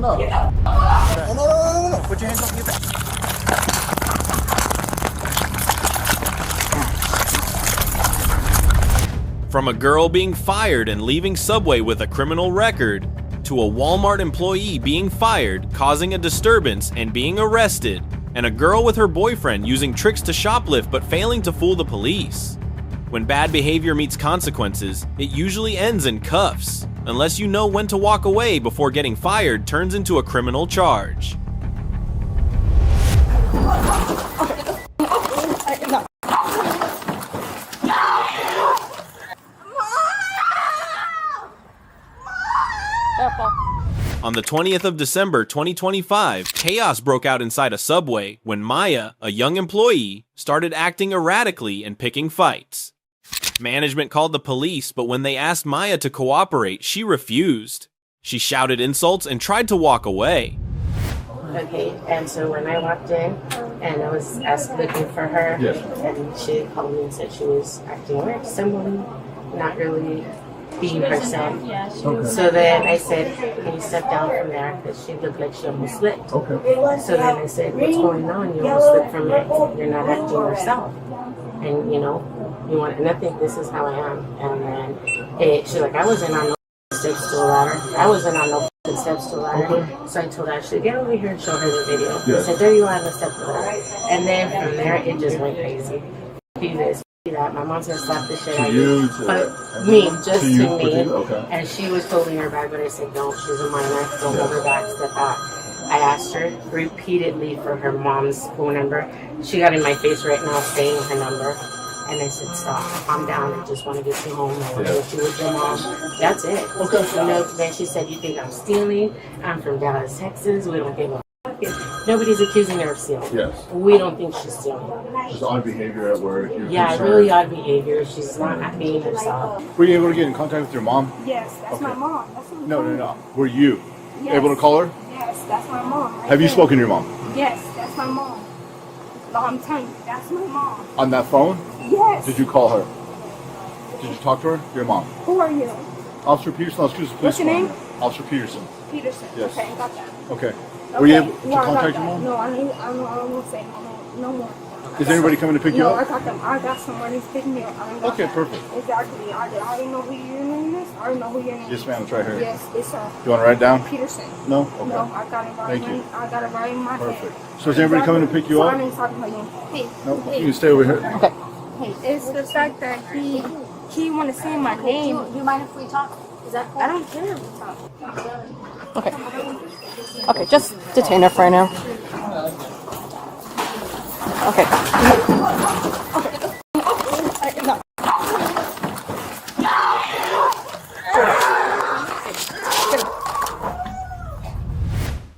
no. No. Put your hands on your back. From a girl being fired and leaving Subway with a criminal record, to a Walmart employee being fired, causing a disturbance and being arrested, and a girl with her boyfriend using tricks to shoplift but failing to fool the police. When bad behavior meets consequences, it usually ends in cuffs, unless you know when to walk away before getting fired turns into a criminal charge. On the 20th of December 2025, chaos broke out inside a Subway when Maya, a young employee, started acting erratically and picking fights. Management called the police, but when they asked Maya to cooperate, she refused. She shouted insults and tried to walk away. Okay, and so when I walked in and I was looking for her, yes, and she called me and said she was acting weird, someone not really being herself. Okay. So then I said, can you step down from there? Because she looked like she almost slipped. Okay. So then I said, what's going on? You almost slipped from it. You're not acting yourself. And you want, and I think this is how I am. And then she's like, I wasn't on no steps to a ladder. I wasn't on no steps to a ladder. Okay. So I told her, I should get over here and show her the video. Yes. I said, there you are on the step to the ladder. And then from there, it just went crazy. Do this. That my mom's gonna slap the shit out of you, but me, just to me. Okay. And she was totally in her bag, but I said, don't, she's a minor, don't hold her back, step back. I asked her repeatedly for her mom's phone number. She got in my face right now saying her number. And I said, stop, calm down, I just want to get you home, I want to get you with your mom. That's it. Okay. Then she said, you think I'm stealing? I'm from Dallas, Texas, we don't give a nobody's accusing her of stealing. Yes. We don't think she's stealing. Just odd behavior at work. Yeah, really odd behavior. She's not being herself. Were you able to get in contact with your mom? Yes, that's my mom. That's my mom. No. Were you able to call her? Yes, that's my mom. Have you spoken to your mom? Yes, that's my mom. No, I'm telling you, that's my mom. On that phone? Yes. Did you call her? Did you talk to her? Your mom. Who are you? Officer Peterson. Excuse me. What's your name? Officer Peterson. Peterson. Yes. Okay, I got that. Okay. Were you able to contact your mom? No, I don't say no more. Is anybody coming to pick you up? No, I got somebody to pick me up. Okay, perfect. Exactly. I already know who your name is. I already know who your name is. Yes, ma'am. It's right here. Yes, sir. You want to write it down? Peterson. No? Okay. No, I got it right. Thank you. I got it right in my head. Perfect. So is anybody coming to pick you up? So I ain't talking about you. Hey. No, you can stay over here. Okay. Hey, it's the fact that he want to say my name. Do you mind if we talk? Is that cool? I don't care if we talk. Okay. Okay, just detain her for right now. Okay. No.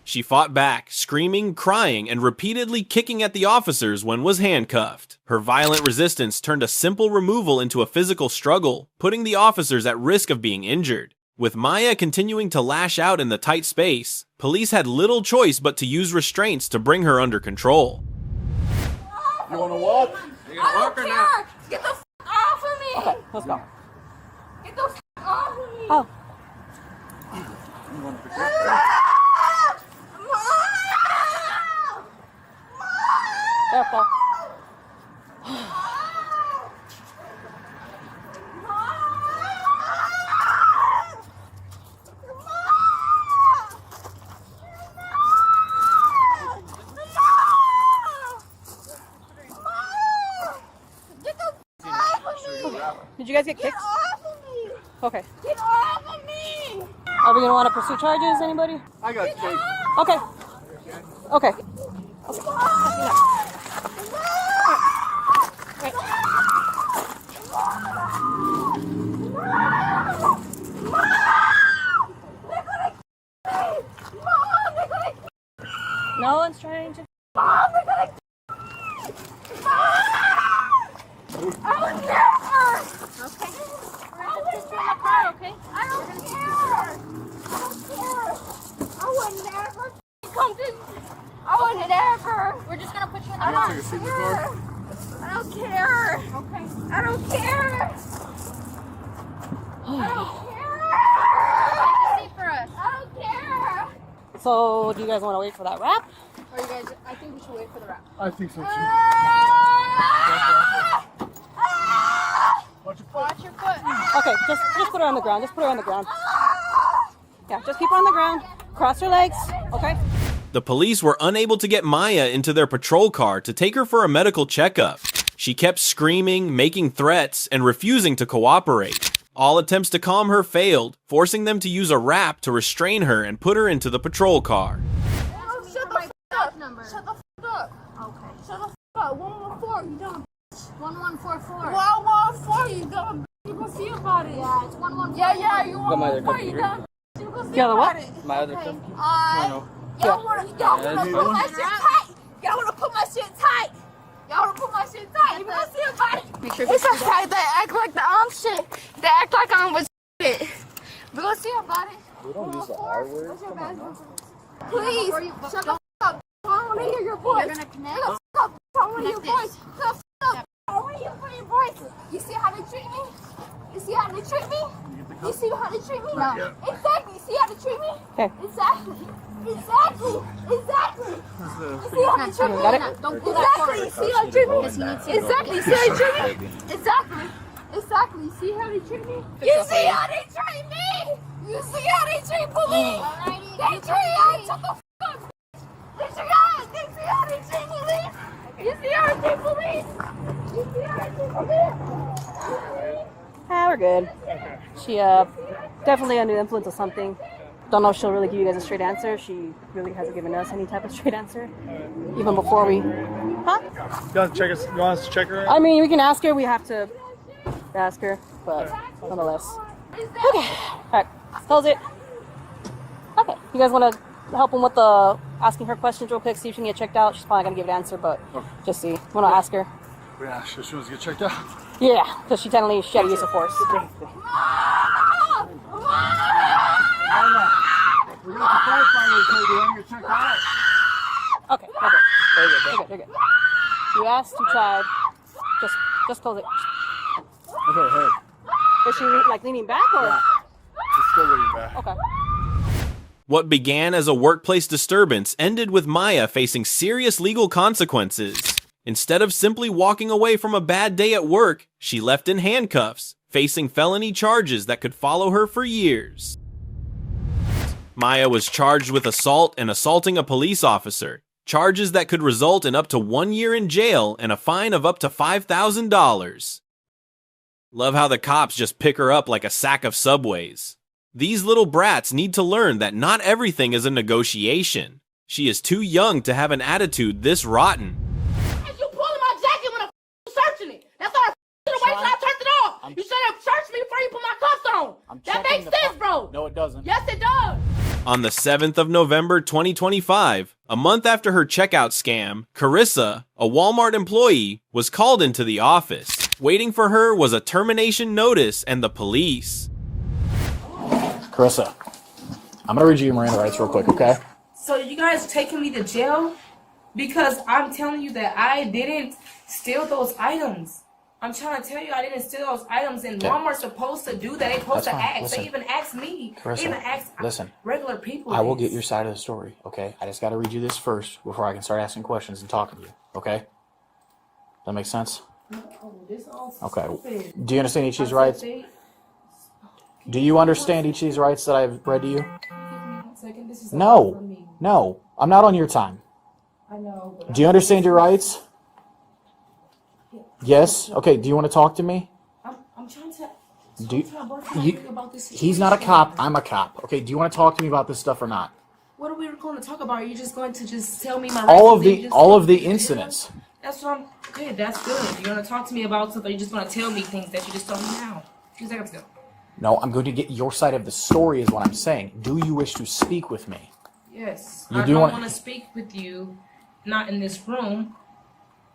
She fought back, screaming, crying, and repeatedly kicking at the officers when was handcuffed. Her violent resistance turned a simple removal into a physical struggle, putting the officers at risk of being injured. With Maya continuing to lash out in the tight space, police had little choice but to use restraints to bring her under control. You want to walk? I don't care! Get the f*** off of me! Okay, let's go. Get the f*** off of me! Oh. Careful. Did you guys get kicked? Get off of me! Okay. Get off of me! Are we gonna want to pursue charges? Anybody? I got you. Okay. Okay. No one's trying to. Mom, they're gonna I don't care! Okay. We're just in the car, okay? I don't care! I don't care! I would never come to... I would never! We're just gonna put you in the car. Take a seat in the car. I don't care! Okay. I don't care! I don't care! Take a seat for us. I don't care! So, do you guys want to wait for that wrap? Or you guys, I think we should wait for the wrap. I think so too. Watch your foot. Watch your foot. Okay, just put her on the ground. Just put her on the ground. Yeah, just keep her on the ground. Cross your legs, okay? The police were unable to get Maya into their patrol car to take her for a medical checkup. She kept screaming, making threats, and refusing to cooperate. All attempts to calm her failed, forcing them to use a wrap to restrain her and put her into the patrol car. Shut the f up. Shut the f up. Okay. Shut the f up. 114, you dumb. 1144. 114, you dumb. You gonna see about it. Yeah, it's 114. Yeah, you 114, you dumb. You gonna see Yeah, the what? about it. My other Okay. cookie? Y'all wanna put my shit tight. Y'all wanna put my shit tight. Y'all wanna put my shit tight. You gonna see about it. Make sure It's just like they act like the shit. They act like I'm with shit. We gonna see about it. We don't use the R word. What's your Come on bad now. Please, shut the f up. I don't wanna hear your voice. You're gonna connect? Shut the f up. I don't wanna hear your Connect voice. Shut the f up. I don't wanna hear your voice. You see how they treat me? You see how they treat me? You see how they treat me? No. Exactly. You see how they treat me? Okay. Exactly. Exactly. You see how they treat me? Got it? Don't pull that Exactly. You forward. see how they treat me? Because he needs to. Exactly. You see how they treat me? Exactly. Exactly. You see how they treat me? You see how they treat me? You see how they treat police? They treat us. Shut the f up. They treat us. They see how they treat police? You see how they treat police? You see how they treat police? Ah, we're good. She definitely under the influence of something. Don't know if she'll really give you guys a straight answer. She really hasn't given us any type of straight answer, even before we. Huh? You want us to check her out? I mean, we can ask her. We have to ask her, but nonetheless. Okay. All right. Close it. Okay. You guys want to help him with the asking her questions real quick? See if she can get checked out. She's probably gonna give an answer, but just see. Want to ask her? Yeah, she wants to get checked out. Yeah, because she technically had to use of force. We're gonna have to firefighters here to get checked out. Okay. Okay. Very good. Very good. Very good. You asked. You tried. Just close it. With her head. Is she like leaning back or? She's still leaning back. Okay. What began as a workplace disturbance ended with Maya facing serious legal consequences. Instead of simply walking away from a bad day at work, she left in handcuffs, facing felony charges that could follow her for years. Maya was charged with assault and assaulting a police officer, charges that could result in up to 1 year in jail and a fine of up to $5,000. Love how the cops just pick her up like a sack of Subways. These little brats need to learn that not everything is a negotiation. She is too young to have an attitude this rotten. You pulling my jacket when I'm searching it. That's why I the way I turned it off. You should have searched me before you put my cuffs on. That makes sense, bro. No, it doesn't. Yes, it does. On the 7th of November 2025, a month after her checkout scam, Carissa, a Walmart employee, was called into the office. Waiting for her was a termination notice and the police. Carissa, I'm gonna read you your Miranda rights real quick, okay? So you guys taking me to jail? Because I'm telling you that I didn't steal those items. I'm trying to tell you I didn't steal those items, and Okay. Walmart's supposed to do that. They're supposed That's to fine. ask. Listen. They even ask me. Carissa, They even ask listen. regular people. I will this. get your side of the story, okay? I just gotta read you this first before I can start asking questions and talking to you, okay? That makes sense? Oh, this all Okay. stupid. Do you understand each of these I rights? said they- Do you understand each of these rights that I've read to you? Give me 1 second. This is a lot No. for me. No. I'm not on your time. I know. But Do you understand your rights? Yes? Okay, do you want to talk to me? I'm trying to. Do talk to my boyfriend you, about this he's not a situation. cop, I'm a cop. Okay, do you want to talk to me about this stuff or not? What are we going to talk about? Are you just going to just tell me my All rights of and then you the just all go of the to jail? incidents. That's what I'm. Okay, that's good. You're gonna talk to me about something. You're just gonna tell me things that you just told me now. 2 seconds ago. No, I'm going to get your side of the story is what I'm saying. Do you wish to speak with me? Yes. You I do don't want- want to speak with you, not in this room,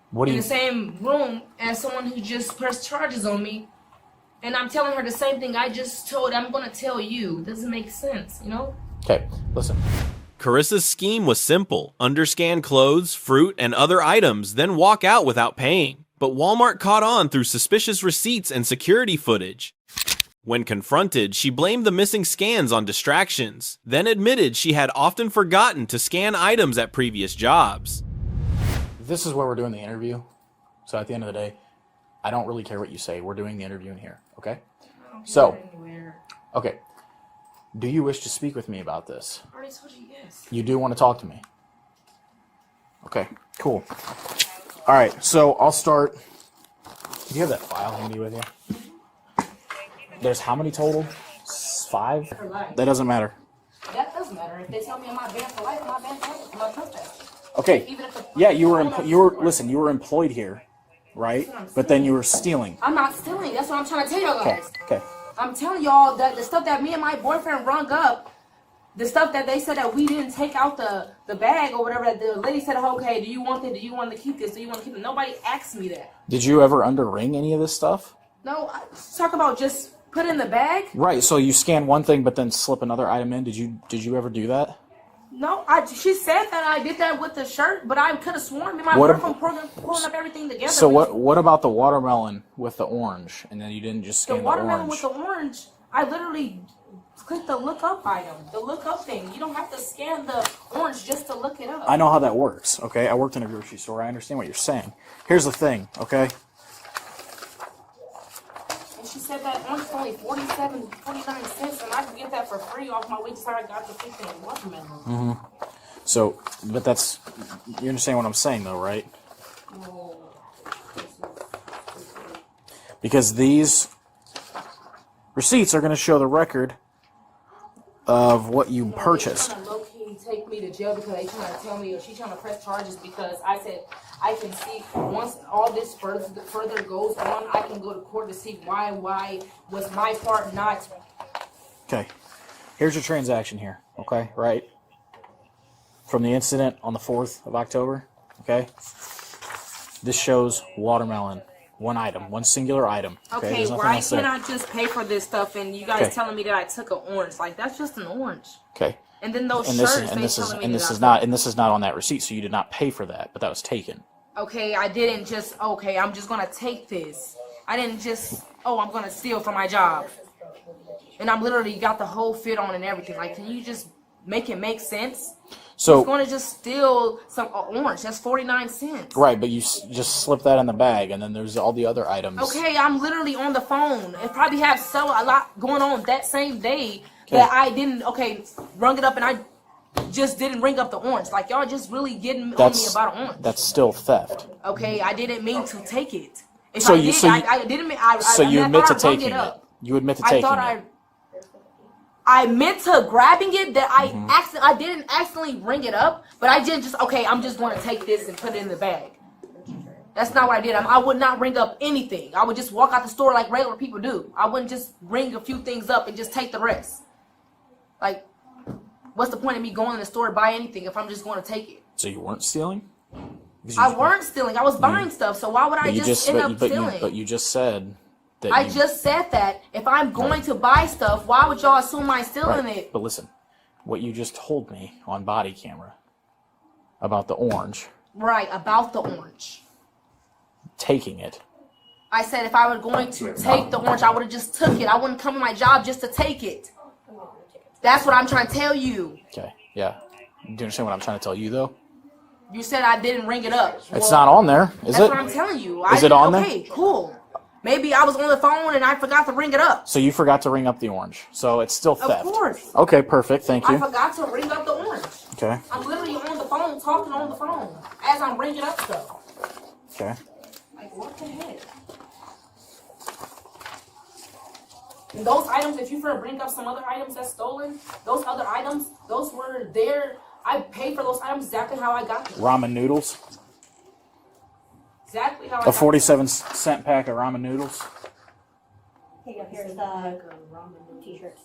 What do in you the same room as someone who just pressed charges on me, and I'm telling her the same thing I just told. I'm gonna tell you. It doesn't make sense, you know? Okay, listen. Carissa's scheme was simple: underscan clothes, fruit, and other items, then walk out without paying. But Walmart caught on through suspicious receipts and security footage. When confronted, she blamed the missing scans on distractions, then admitted she had often forgotten to scan items at previous jobs. This is where we're doing the interview. So at the end of the day, I don't really care what you say. We're doing the interview in here, okay? So, okay. Do you wish to speak with me about this? I already told you yes. You do want to talk to me? Okay, cool. All right, so I'll start. Do you have that file handy with you? There's how many total? 5? That doesn't matter. That doesn't matter. If they tell me I'm not banned for life, I'm not banned for life. I'm not trespassing. Okay. Yeah, you were employed here, right? But then you were stealing. I'm not stealing. That's what I'm trying to tell y'all guys. Okay. I'm telling y'all that the stuff that me and my boyfriend rung up, the stuff that they said that we didn't take out the bag or whatever, that the lady said, okay, do you want it? Do you want to keep this? Do you want to keep it? Nobody asked me that. Did you ever underring any of this stuff? No, talk about just put in the bag. Right. So you scan one thing, but then slip another item in. Did you ever do that? No, she said that I did that with the shirt, but I could have sworn me and my boyfriend pulling up everything together. So what about the watermelon with the orange, and then you didn't just scan the watermelon orange? with the orange? I literally clicked the look up item, the look up thing. You don't have to scan the orange just to look it up. I know how that works. Okay, I worked in a grocery store. I understand what you're saying. Here's the thing. Okay. She said that orange is only 49 cents, and I could get that for free off my way to I got the freaking watermelon. Mm-hmm. So, but that's, you understand what I'm saying though, right? Because these receipts are going to show the record of what you purchased. They're trying to low-key take me to jail because they trying to tell me, or she's trying to press charges because I said I can see once all this further goes on, I can go to court to see why was my part not. Okay, here's your transaction here. Okay, right from the incident on the 4th of October. Okay, this shows watermelon. One item, one singular item. Okay, why can't I just pay for this stuff and you guys telling me that I took an orange? Like, that's just an orange. Okay. And then those shirts, this is not on that receipt, so you did not pay for that, but that was taken. Okay, I didn't just, okay, I'm just gonna take this. I didn't just, I'm gonna steal from my job. And I'm literally got the whole fit on and everything. Like, can you just make it make sense? So he's going to just steal some orange. That's 49 cents. Right, but you just slip that in the bag, and then there's all the other items. Okay, I'm literally on the phone. It probably have a lot going on that same day that I didn't, rung it up, and I just didn't ring up the orange. Like, y'all just really getting on me about an orange. That's still theft. Okay, I didn't mean to take it. If so I you, did, so you, I didn't mean, I so you admit to taking it. You admit to taking it. I meant to grabbing it that I didn't accidentally ring it up, but I did just, I'm just going to take this and put it in the bag. That's not what I did. I would not ring up anything. I would just walk out the store like regular people do. I wouldn't just ring a few things up and just take the rest. Like, what's the point of me going in the store to buy anything if I'm just going to take it? So you weren't stealing? I weren't stealing. I was buying stuff, so why would I just end up stealing? But you just said... I just said that if I'm going to buy stuff, why would y'all assume I'm stealing it? But listen, what you just told me on body camera about the orange. Right, about the orange. Taking it. I said if I were going to take the orange, I would have just took it. I wouldn't come to my job just to take it. That's what I'm trying to tell you. Okay, yeah. Do you understand what I'm trying to tell you, though? You said I didn't ring it up. It's not on there, is it? That's what I'm telling you. Is it on there? Okay, cool. Maybe I was on the phone and I forgot to ring it up. So you forgot to ring up the orange. So it's still theft. Of course. Okay, perfect. Thank you. I forgot to ring up the orange. Okay. I'm literally on the phone, talking on the phone, as I'm ringing up stuff. Okay. Like, what the heck? And those items, if you bring up some other items that's stolen, those other items, those were there. I paid for those items exactly how I got them. Ramen noodles. Exactly how I got A 47-cent pack of ramen noodles. Here, here's the t-shirts.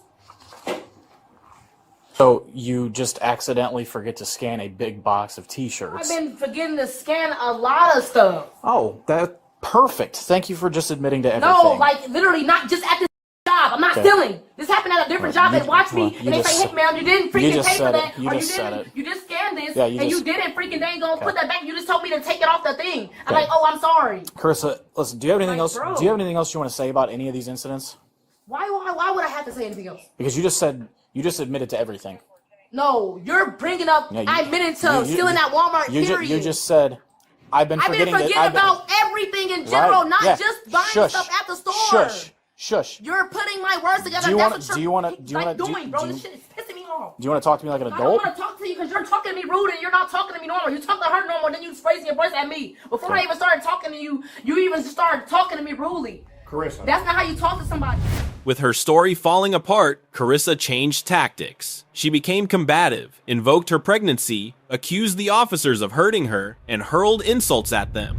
So you just accidentally forget to scan a big box of t-shirts. I've been forgetting to scan a lot of stuff. Oh, that's perfect. Thank you for just admitting to everything. No, like literally not just at this job. I'm not stealing. This happened at a different job. They watch me and they say, hey man, you didn't freaking pay for that. You just scanned this and you didn't freaking dang go put that back. You just told me to take it off the thing. I'm like, oh, I'm sorry. Carissa, listen, do you have anything else? Do you have anything else you want to say about any of these incidents? Why why would I have to say anything else? Because you just admitted to everything. No, you're bringing up. Yeah, I admitted to stealing at Walmart. Period. You just said. I've been forgetting about everything in general, right, not yeah. just buying stuff at the store. Shush. You're putting my words together. Do This shit is pissing me off. Do you want to talk to me like an I adult? don't want to talk to you because you're talking to me rude and you're not talking to me normal. You talk to her normal, then you raising your voice at me. Before I even started talking to you, you even started talking to me rudely. Carissa. That's not how you talk to somebody. With her story falling apart, Carissa changed tactics. She became combative, invoked her pregnancy, accused the officers of hurting her, and hurled insults at them.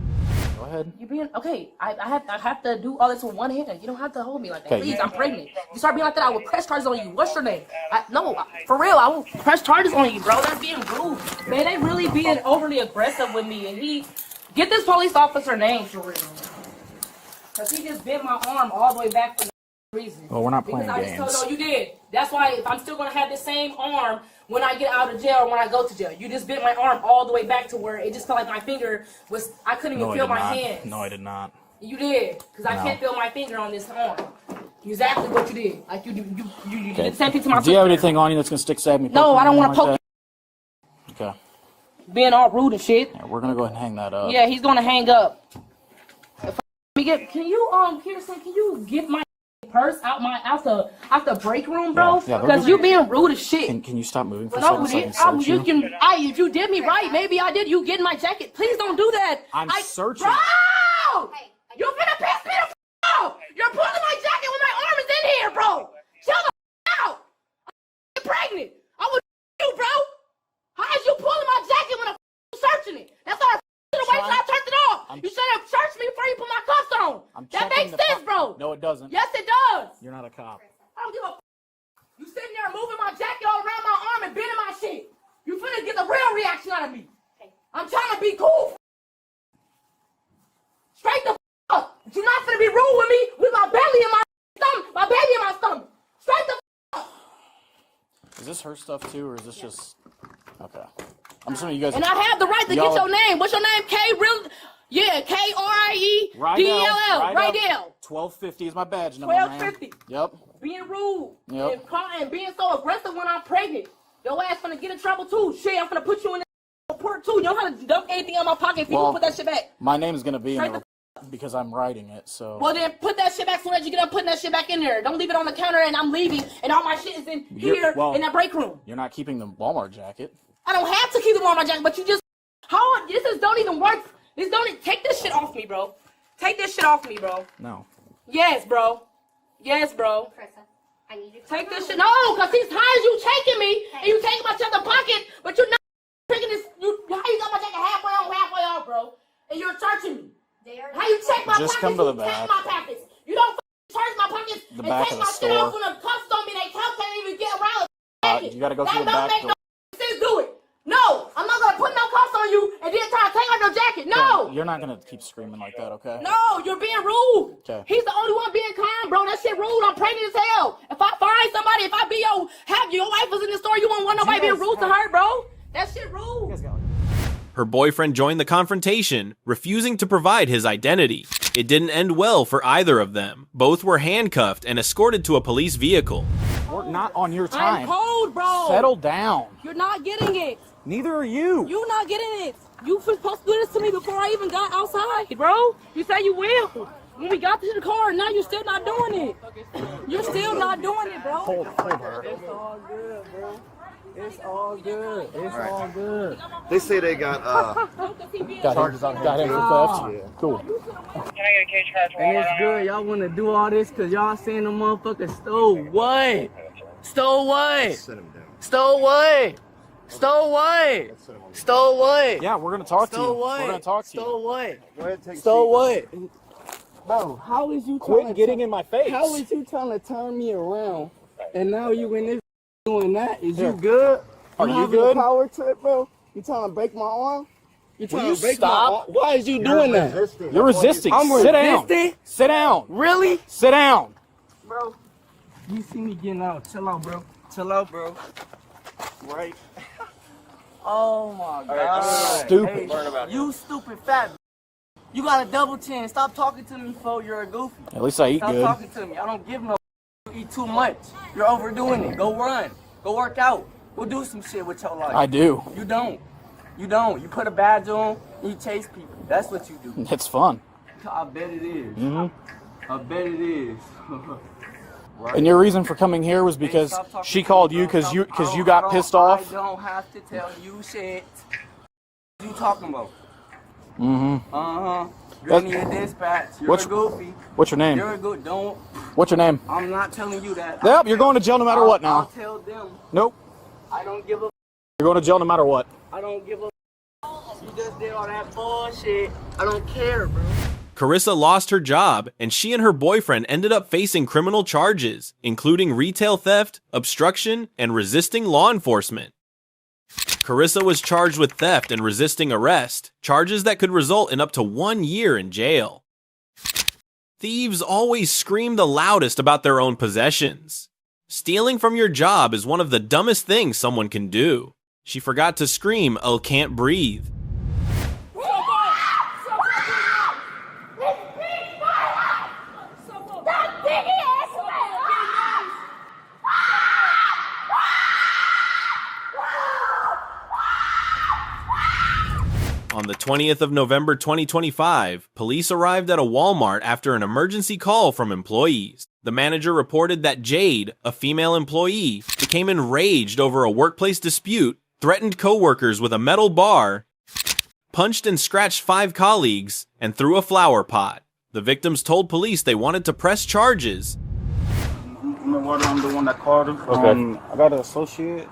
Go ahead. You being okay? I have to do all this with one hand. You don't have to hold me like that. Okay. Please, I'm pregnant. You start being like that, I will press charges on you. What's your name? For real, I will press charges on you, bro. That's being rude. Man, they really being overly aggressive with me, and get this police officer name for real. Cause he just bent my arm all the way back for no reason. Well, we're not playing because games. I just told you did. That's why if I'm still gonna have the same arm when I get out of jail or when I go to jail. You just bent my arm all the way back to where it just felt like my finger was. I couldn't even feel my hands. No, I did not. You did, because I can't feel my finger on this arm. Exactly what you did. Like you did the same thing to my sister. Do you have anything on you that's gonna stick stab me? No, I don't want to poke you. Okay. Being all rude and shit. Yeah, we're gonna go ahead and hang that up. Yeah, he's gonna hang up. Can you Pearson? Can you get my purse out the break room, bro? Yeah, Because you being rude as shit. Can you stop moving for a No, second so I can search you? if you did me right, maybe I did. You get in my jacket. Please don't do that. I'm searching. Bro! You finna piss me the off! You're pulling my jacket when my arm is in here, bro! Chill the out! I'm pregnant! I would you, bro! How is you pulling my jacket when I'm searching it? That's all I should have waited till I turned it off! You should have searched me before you put my cuffs on! That makes sense, bro! No, it doesn't. Yes, it does! You're not a cop. I don't give a You sitting there moving my jacket all around my arm and bending my shit! You finna get the real reaction out of me! I'm trying to be cool! Straight the up! But you're not finna be rude with me with my belly in my stomach! My baby in my stomach! Straight the up! Is this her stuff too, or is this just... Okay. I'm assuming you guys... And I have the right to get your name. What's your name? K-R-I-E-D-E-L-L. Rydell. 1250 is my badge number, 1250. Yep. Being rude. Yep. And being so aggressive when I'm pregnant. Your ass finna get in trouble too. Shit, I'm finna put you in the report too. You don't have to dump anything out of my pocket if you don't put that shit back. My name is gonna be in the report because I'm writing it, so... Well then, put that shit back so that you get up putting that shit back in there. Don't leave it on the counter and I'm leaving and all my shit is in here in that break room. You're not keeping the Walmart jacket. I don't have to keep the Walmart jacket, but you just... don't even work. Take this shit off me, bro. Take this shit off me, bro. No. Yes, bro. Yes, bro. Carissa, I need you to take this shit. No, because these times you taking me and you taking my check the pocket, but you're not taking this. How you got my jacket halfway on, halfway off, bro? And you're searching me. How you check my pockets? Just come to the you back. Take my pockets. You don't search my pockets The and back take of my the shit off store. when the cuffs on me. They can't even get around. You gotta go through the back That don't door. make no sense. Do it. No, I'm not gonna put no cuffs on you and then try to take off your jacket. No. You're not gonna keep screaming like that, okay? No, you're being rude. Okay. He's the only one being calm, bro. That shit rude. I'm pregnant as hell. If I find somebody, if I be your wife was in the store, you won't want nobody being rude to her, bro. That shit rude. Her boyfriend joined the confrontation, refusing to provide his identity. It didn't end well for either of them. Both were handcuffed and escorted to a police vehicle. We're not on your time. I'm cold, bro. Settle down. You're not getting it. Neither are you. You're not getting it. You were supposed to do this to me before I even got outside, bro. You said you will. When we got to the car, now you're still not doing it. You're still not doing it, bro. Hold her. It's all good, bro. It's all good. It's all good. They say they got charges on him. Got him for theft? Yeah. Cool. Can I get a cage charge? And it's good. Y'all want to do all this because y'all saying the motherfucker stole what? Stole what? Sit him down. Stole what? Stole what? Stole what? Yeah, we're gonna talk to you. Stole what? We're gonna talk to you. Stole what? Go ahead, take a Stole seat. what? Bro, how is you Quit getting in my face. How is you trying to turn me around and now you in this doing that? Is you good? Are you having good? A power trip, bro? You trying to break my arm? You trying you to break stop? my arm? Why is you doing that? Resisting. You're resisting. I'm Sit down. resisting? Sit down. Really? Sit down. Bro, you see me getting out. Chill out, bro. Chill out, bro. Right. Oh my god. Stupid. Hey, you stupid fat. You got a double chin. Stop talking to me, fo. You're a goofy. At least I eat Stop good. talking to me. I don't give no. You eat too much. You're overdoing it. Go run. Go work out. Go do some shit with your life. I do. You don't. You don't. You put a badge on and you chase people. That's what you do. It's fun. I bet it is. Mm-hmm. I bet it is. Right. And your reason for coming here was because she called you because you got pissed off? I don't have to tell you shit. What you talking about? Mm-hmm. Uh-huh. You're in your dispatch. You're a goofy. What's your name? You're a good. Don't. What's your name? I'm not telling you that. Yep, you're going to jail no matter what now. I'll tell them. Nope. I don't give a. You're going to jail no matter what. I don't give a. You just did all that bullshit. I don't care, bro. Carissa lost her job, and she and her boyfriend ended up facing criminal charges, including retail theft, obstruction, and resisting law enforcement. Carissa was charged with theft and resisting arrest, charges that could result in up to 1 year in jail. Thieves always scream the loudest about their own possessions. Stealing from your job is one of the dumbest things someone can do. She forgot to scream, "Oh, can't breathe." On the 20th of November 2025, police arrived at a Walmart after an emergency call from employees. The manager reported that Jade, a female employee, became enraged over a workplace dispute, threatened coworkers with a metal bar, punched and scratched 5 colleagues, and threw a flower pot. The victims told police they wanted to press charges. I'm the one that called him. Okay. I got an associate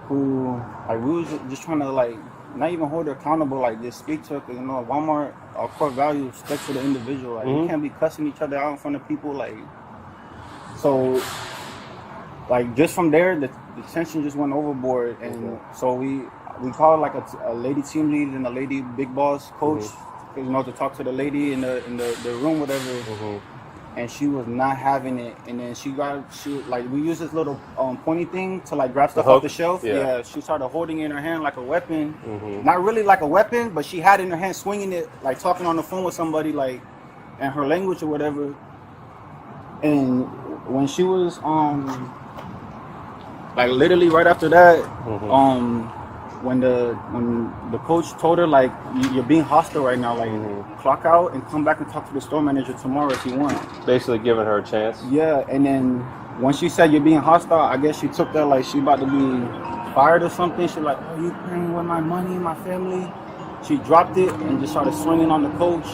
who, like, we was just trying to, like, not even hold her accountable, like, just speak to her, because, you know, Walmart, our core value is respect for the individual. Like, we can't be cussing each other out in front of people, like, so, like, just from there, the tension just went overboard, and so we called, like, a lady team lead and a lady big boss coach, you know, to talk to the lady in the room, whatever, and she was not having it, and then she like, we used this little pointy thing to, like, grab stuff off the shelf. Yeah, she started holding it in her hand like a weapon. Not really like a weapon, but she had it in her hand, swinging it, like talking on the phone with somebody, like, in her language or whatever. And when she was like, literally right after that, when the coach told her, like, you're being hostile right now, like, clock out and come back and talk to the store manager tomorrow if you want. Basically giving her a chance. Yeah, and then when she said you're being hostile, I guess she took that like she about to be fired or something. She was like, "Oh, you playing with my money, my family?" She dropped it and just started swinging on the coach,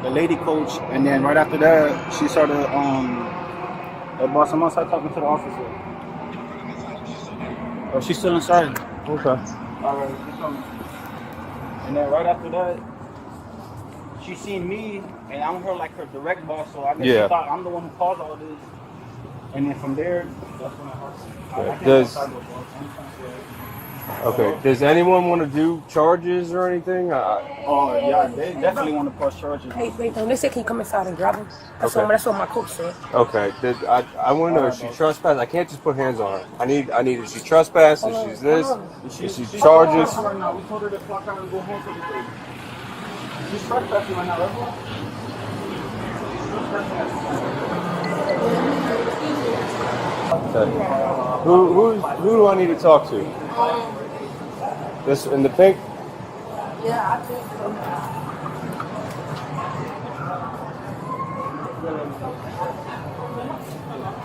the lady coach, and then right after that, she started, hey boss, I'm outside talking to the officer. Oh, she's still inside. Okay. Alright, she's coming. And then right after that, she seen me, and I'm her, like, her direct boss, so I guess she thought I'm the one who caused all this. And then from there, that's when Does anyone want to do charges or anything? Oh yeah, they definitely want to press charges. Hey, wait, they said, can you come inside and grab him? That's what my coach said. Okay. I want to know if she trespassed. I can't just put hands on her. I need if she trespassed, if she's this, if she charges. Right now, we told her to clock out and go home for the day. She's trespassing right now, right? Okay. Who do I need to talk to? This in the pink? Yeah, I think so.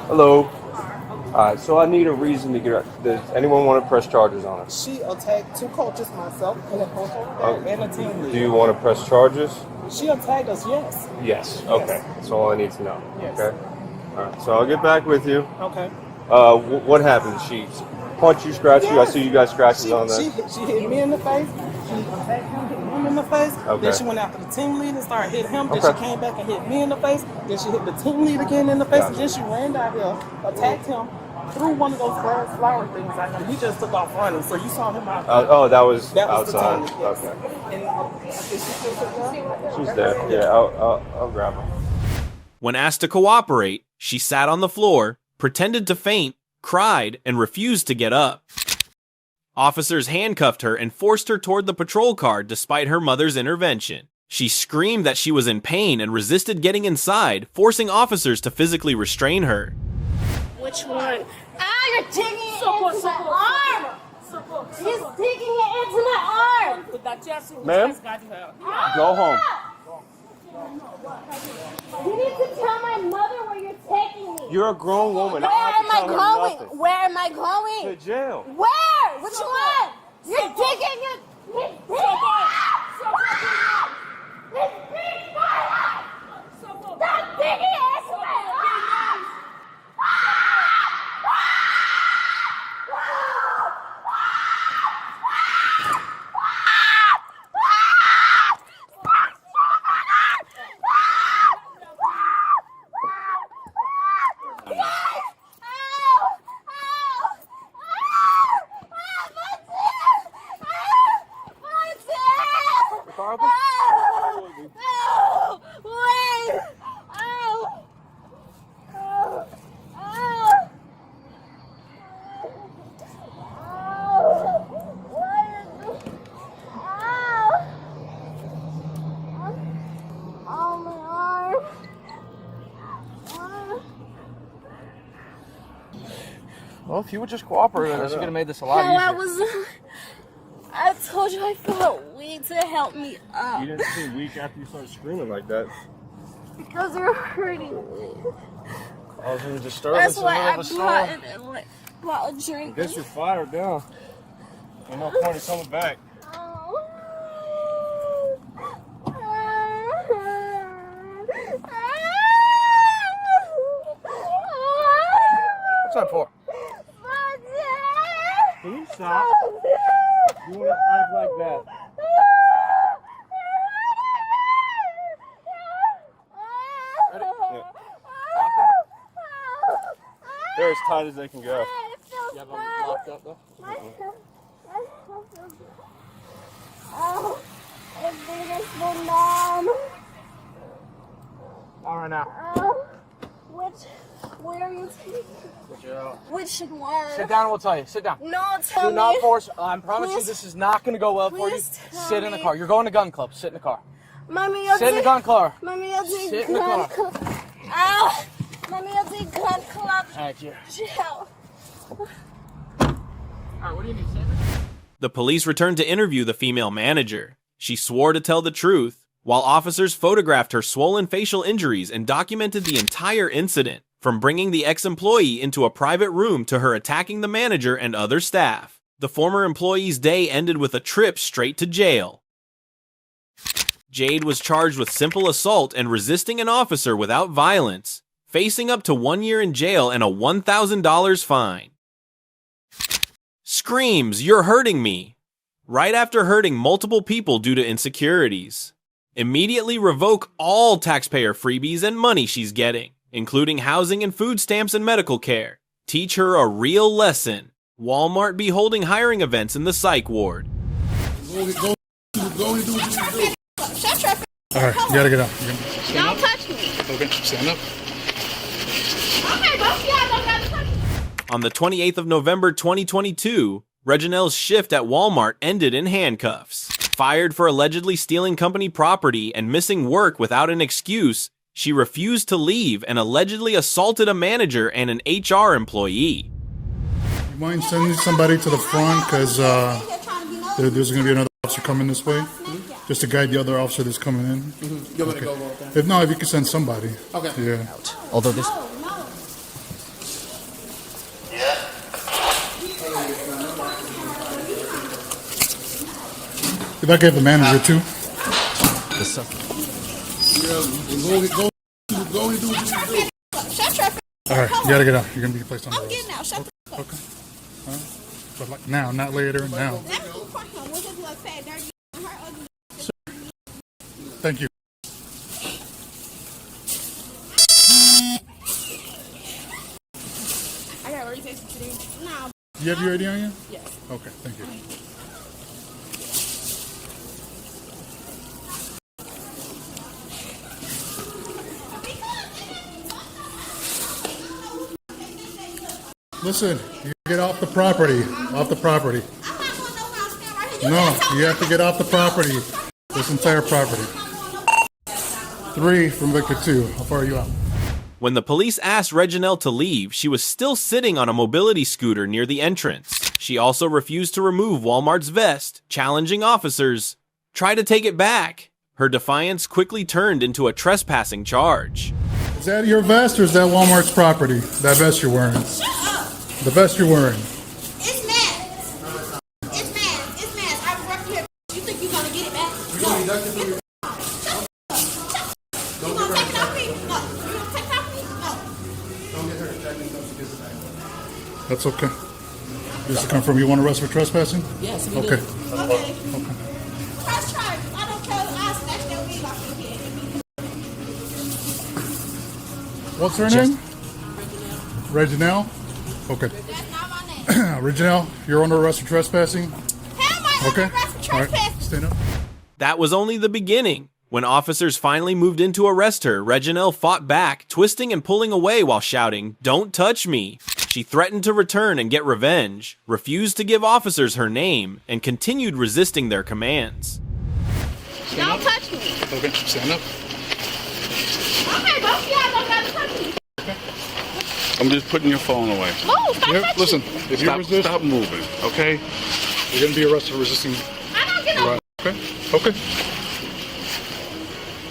Hello. Alright, so I need a reason to get her. Does anyone want to press charges on her? She attacked 2 coaches, myself, and a coach and a team leader. Do you want to press charges? She attacked us, yes. Yes. Okay. Yes. That's all I need to know. Yes. Okay. Alright, so I'll get back with you. Okay. What happened? She punched you, scratched you? I see you got scratches on that. She hit me in the face. She attacked him, hit him in the face. Okay. Then she went after the team leader and started hitting him. Then she came back and hit me in the face. Then she hit the team leader again in the face. And then she ran down here, attacked him, threw one of those glass flower things at him. He just took off running. So you saw him out. That was The outside. team, yes. Okay. And is she still there? She's dead. Yeah, I'll grab her. When asked to cooperate, she sat on the floor, pretended to faint, cried, and refused to get up. Officers handcuffed her and forced her toward the patrol car despite her mother's intervention. She screamed that she was in pain and resisted getting inside, forcing officers to physically restrain her. Which one? Ah, you're digging it into my arm. He's digging it into my arm. Ma'am, go home. You need to tell my mother where you're taking me. You're a grown woman. Where I don't have am to I tell her going? nothing. Where am I going? To jail. Where? Which one? You're digging it. He's digging it. He's digging my arm. Stop digging it into my arm. Well, if you would just cooperate with us, you could have made this a lot easier. I told you I felt weak to help me up. You didn't seem weak after you started screaming like that. Because you're hurting me. I was in a disturbance. That's why I brought it and brought a drink. I guess you're fired down. Ain't no point in coming back. What's that for? Can you stop? You want to act like that? Ready? Yeah. They're as tight as they can go. You have them locked up though? Oh, it's beautiful, Mom. All right now. Where are you taking? Which one? Sit down and we'll tell you. Sit down. No, tell me. Do not force. I promise you Please. this is not going to go well for you. Tell Sit in the me. car. You're going to gun club. Sit in the car. Mommy, I'll Sit in the gun car. Mommy, I'll take Sit in the gun car. club. Ow! Mommy, I'll take gun club. Thank you. Jail. All right, what do you need, Sandra? The police returned to interview the female manager. She swore to tell the truth, while officers photographed her swollen facial injuries and documented the entire incident, from bringing the ex-employee into a private room to her attacking the manager and other staff. The former employee's day ended with a trip straight to jail. Jade was charged with simple assault and resisting an officer without violence, facing up to 1 year in jail and a $1,000 fine. Screams, "You're hurting me!" Right after hurting multiple people due to insecurities. Immediately revoke all taxpayer freebies and money she's getting, including housing and food stamps and medical care. Teach her a real lesson. Walmart be holding hiring events in the psych ward. Alright, you gotta get up. Don't touch me. Okay, stand up. Okay, both y'all don't gotta touch me. On the 28th of November 2022, Reginelle's shift at Walmart ended in handcuffs. Fired for allegedly stealing company property and missing work without an excuse, she refused to leave and allegedly assaulted a manager and an HR employee. You mind sending somebody to the front because there's going to be another officer coming this way, just to guide the other officer that's coming in. You want me to go over there? If you can send somebody. Okay. Yeah. Although this. If I get the manager too. Alright, you gotta get up. You're gonna be placed on the list. Now, shut Okay. Alright. But like now, not later, now. Thank you. I got orientation today. No. You have your ID on you? Yes. Okay, thank you. Listen, you get off the property. Off the property. No, you have to get off the property. This entire property. 3 from Victor 2. How far are you out? When the police asked Reginelle to leave, she was still sitting on a mobility scooter near the entrance. She also refused to remove Walmart's vest, challenging officers. Try to take it back. Her defiance quickly turned into a trespassing charge. Is that your vest or is that Walmart's property? That vest you're wearing? The vest you're wearing? It's mad. It's mad. It's mad. I roughed you. You think you're gonna get it back? No. You gonna take it off me? No. You gonna take it off me? No. Don't get hurt. That's okay. This is come from you want to arrest for trespassing? Yes, we okay. do. Okay. Press charges. I don't care. I'll snatch that wig off your head. What's her name? Reginelle. Okay. That's not my name. Reginelle, you're under arrest for trespassing. How am I under arrest for All right. trespassing? Stand up. That was only the beginning. When officers finally moved in to arrest her, Reginelle fought back, twisting and pulling away while shouting, "Don't touch me." She threatened to return and get revenge, refused to give officers her name, and continued resisting their commands. Don't touch me. Okay, stand up. Okay, both of y'all don't gotta touch me. I'm just putting your phone away. Move, stop touching Listen, if you resist, Stop moving, okay? you're going to be arrested for resisting. I don't get no. Okay, okay.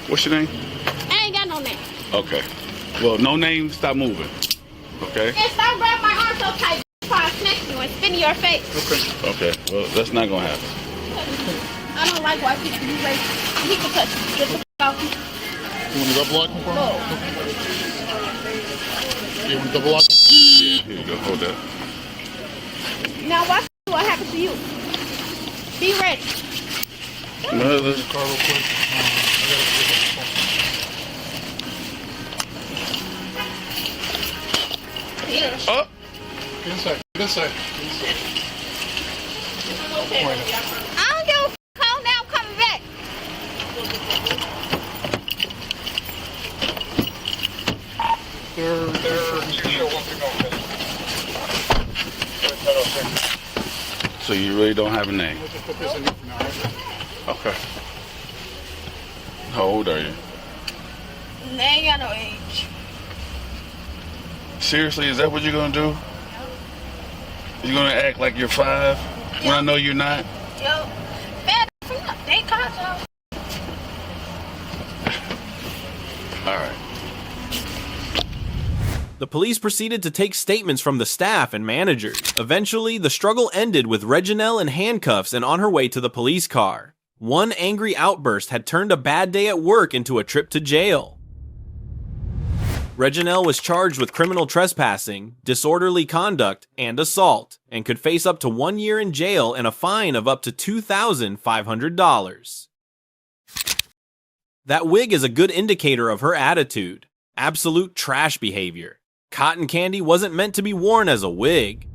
What's your name? I ain't got no name. Okay. Well, no name, stop moving. Okay? And stop grabbing my arm so tight before I smack you and spin in your face. Okay. Well, that's not gonna happen. I don't like white people. You racist. He can touch me. Get the f*** off me. You want to double lock him for me? No. You want to double lock him? Yeah, here you go. Hold that. Now watch what happens to you. Be ready. No, let's Car real quick. up. Get inside. Get inside. I don't give a f*** how now I'm coming back. So you really don't have a name? Okay. How old are you? They ain't got no age. Seriously, is that what you're gonna do? You're gonna act like you're 5 when I know you're not? Yo, bad they caught y'all. All right. The police proceeded to take statements from the staff and managers. Eventually, the struggle ended with Reginelle in handcuffs and on her way to the police car. One angry outburst had turned a bad day at work into a trip to jail. Reginelle was charged with criminal trespassing, disorderly conduct, and assault, and could face up to 1 year in jail and a fine of up to $2,500. That wig is a good indicator of her attitude. Absolute trash behavior. Cotton candy wasn't meant to be worn as a wig.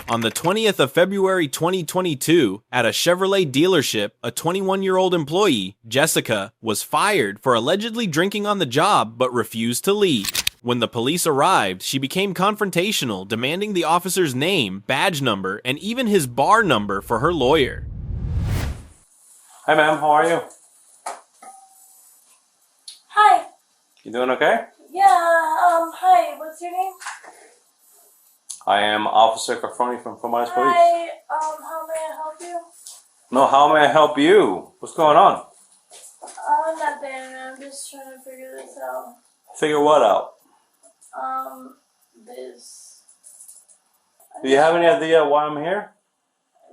On the 20th of February 2022, at a Chevrolet dealership, a 21-year-old employee, Jessica, was fired for allegedly drinking on the job but refused to leave. When the police arrived, she became confrontational, demanding the officer's name, badge number, and even his bar number for her lawyer. Hi ma'am, how are you? Hi. You doing okay? Yeah, hi, what's your name? I am Officer Cafroni from Police. Hi, how may I help you? No, how may I help you? What's going on? Nothing, I'm just trying to figure this out. Figure what out? This. Do you have any idea why I'm here?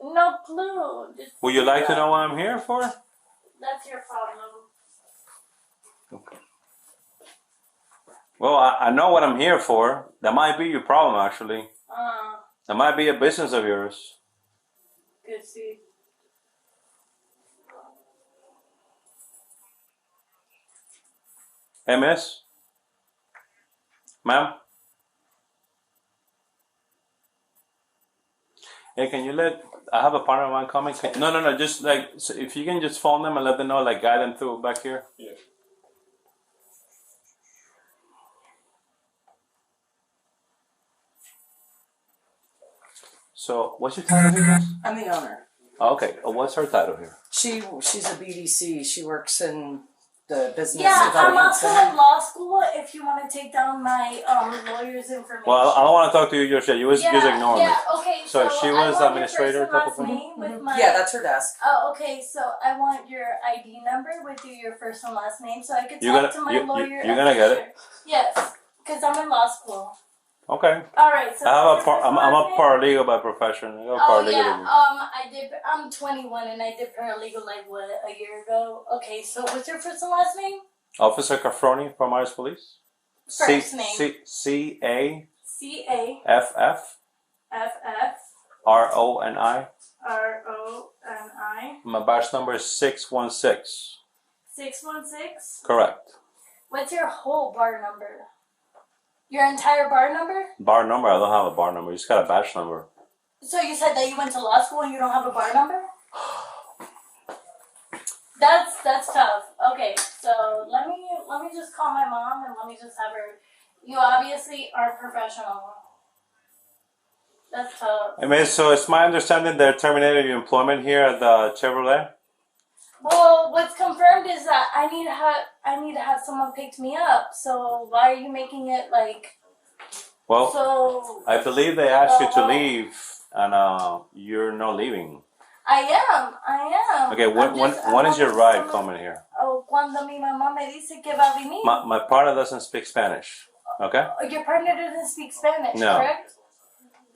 No clue. Just Would you like to know what I'm here for? That's your problem. Okay. Well, I know what I'm here for. That might be your problem, actually. That might be a business of yours. Good see. Hey, miss? Ma'am? Hey, can you I have a partner of mine coming. No, just like, so if you can just phone them and let them know, like, guide them through back here. Yeah. So, what's your title here? I'm the owner. Okay, what's her title here? She's a BDC. She works in the business Yeah, I'm development also center. in law school. If you want to take down my lawyer's information. Well, I don't want to talk to you just yet. You just ignore me. Yeah, okay. So she was I want administrator your type first of and last thing? name with my. Yeah, that's her desk. Oh, okay. So I want your ID number with your first and last name, so I could You're talk gonna- to my you- lawyer. you're gonna get it. Yes, because I'm in law school. Okay. All right. So I'm what's your first and a last name? paralegal by profession. I got a Oh paralegal yeah. degree. I'm 21 and I did paralegal like what, a year ago. Okay. So what's your first and last name? Officer Cafroni from Iris Police. First name. C-A-F-F-R-O-N-I. CAFFRONI. My badge number is 616. 616. Correct. What's your whole bar number? Your entire bar number? Bar number? I don't have a bar number. You just got a badge number. So you said that you went to law school and you don't have a bar number? That's tough. Okay, so let me just call my mom and let me just have her. You obviously aren't professional. That's tough. I mean, so it's my understanding they terminated your employment here at the Chevrolet. Well, what's confirmed is that I need to have someone pick me up. So why are you making it like? Well, So I believe they asked you to leave, and you're not leaving. I am. Okay, when is your ride coming here? Oh, cuando mi mamá me dice que va a venir. My partner doesn't speak Spanish. Okay. Your partner doesn't speak Spanish, No. correct?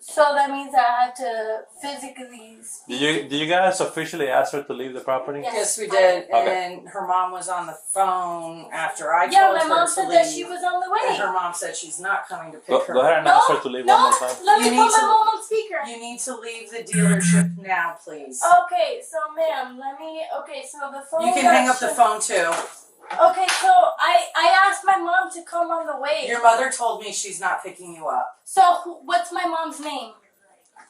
So that means I had to physically speak. Did you guys officially ask her to leave the property? Yes, we did. Okay. And her mom was on the phone after I Yeah, told my her mom to said leave. that she was on the way. And her mom said she's not coming to pick Go her ahead up. and ask her to leave one more time. Let me You put need my to- mom on speaker. You need to leave the dealership now, please. Okay, so ma'am, so the phone. You can hang up the phone too. Okay, so I asked my mom to come on the way. Your mother told me she's not picking you up. So what's my mom's name?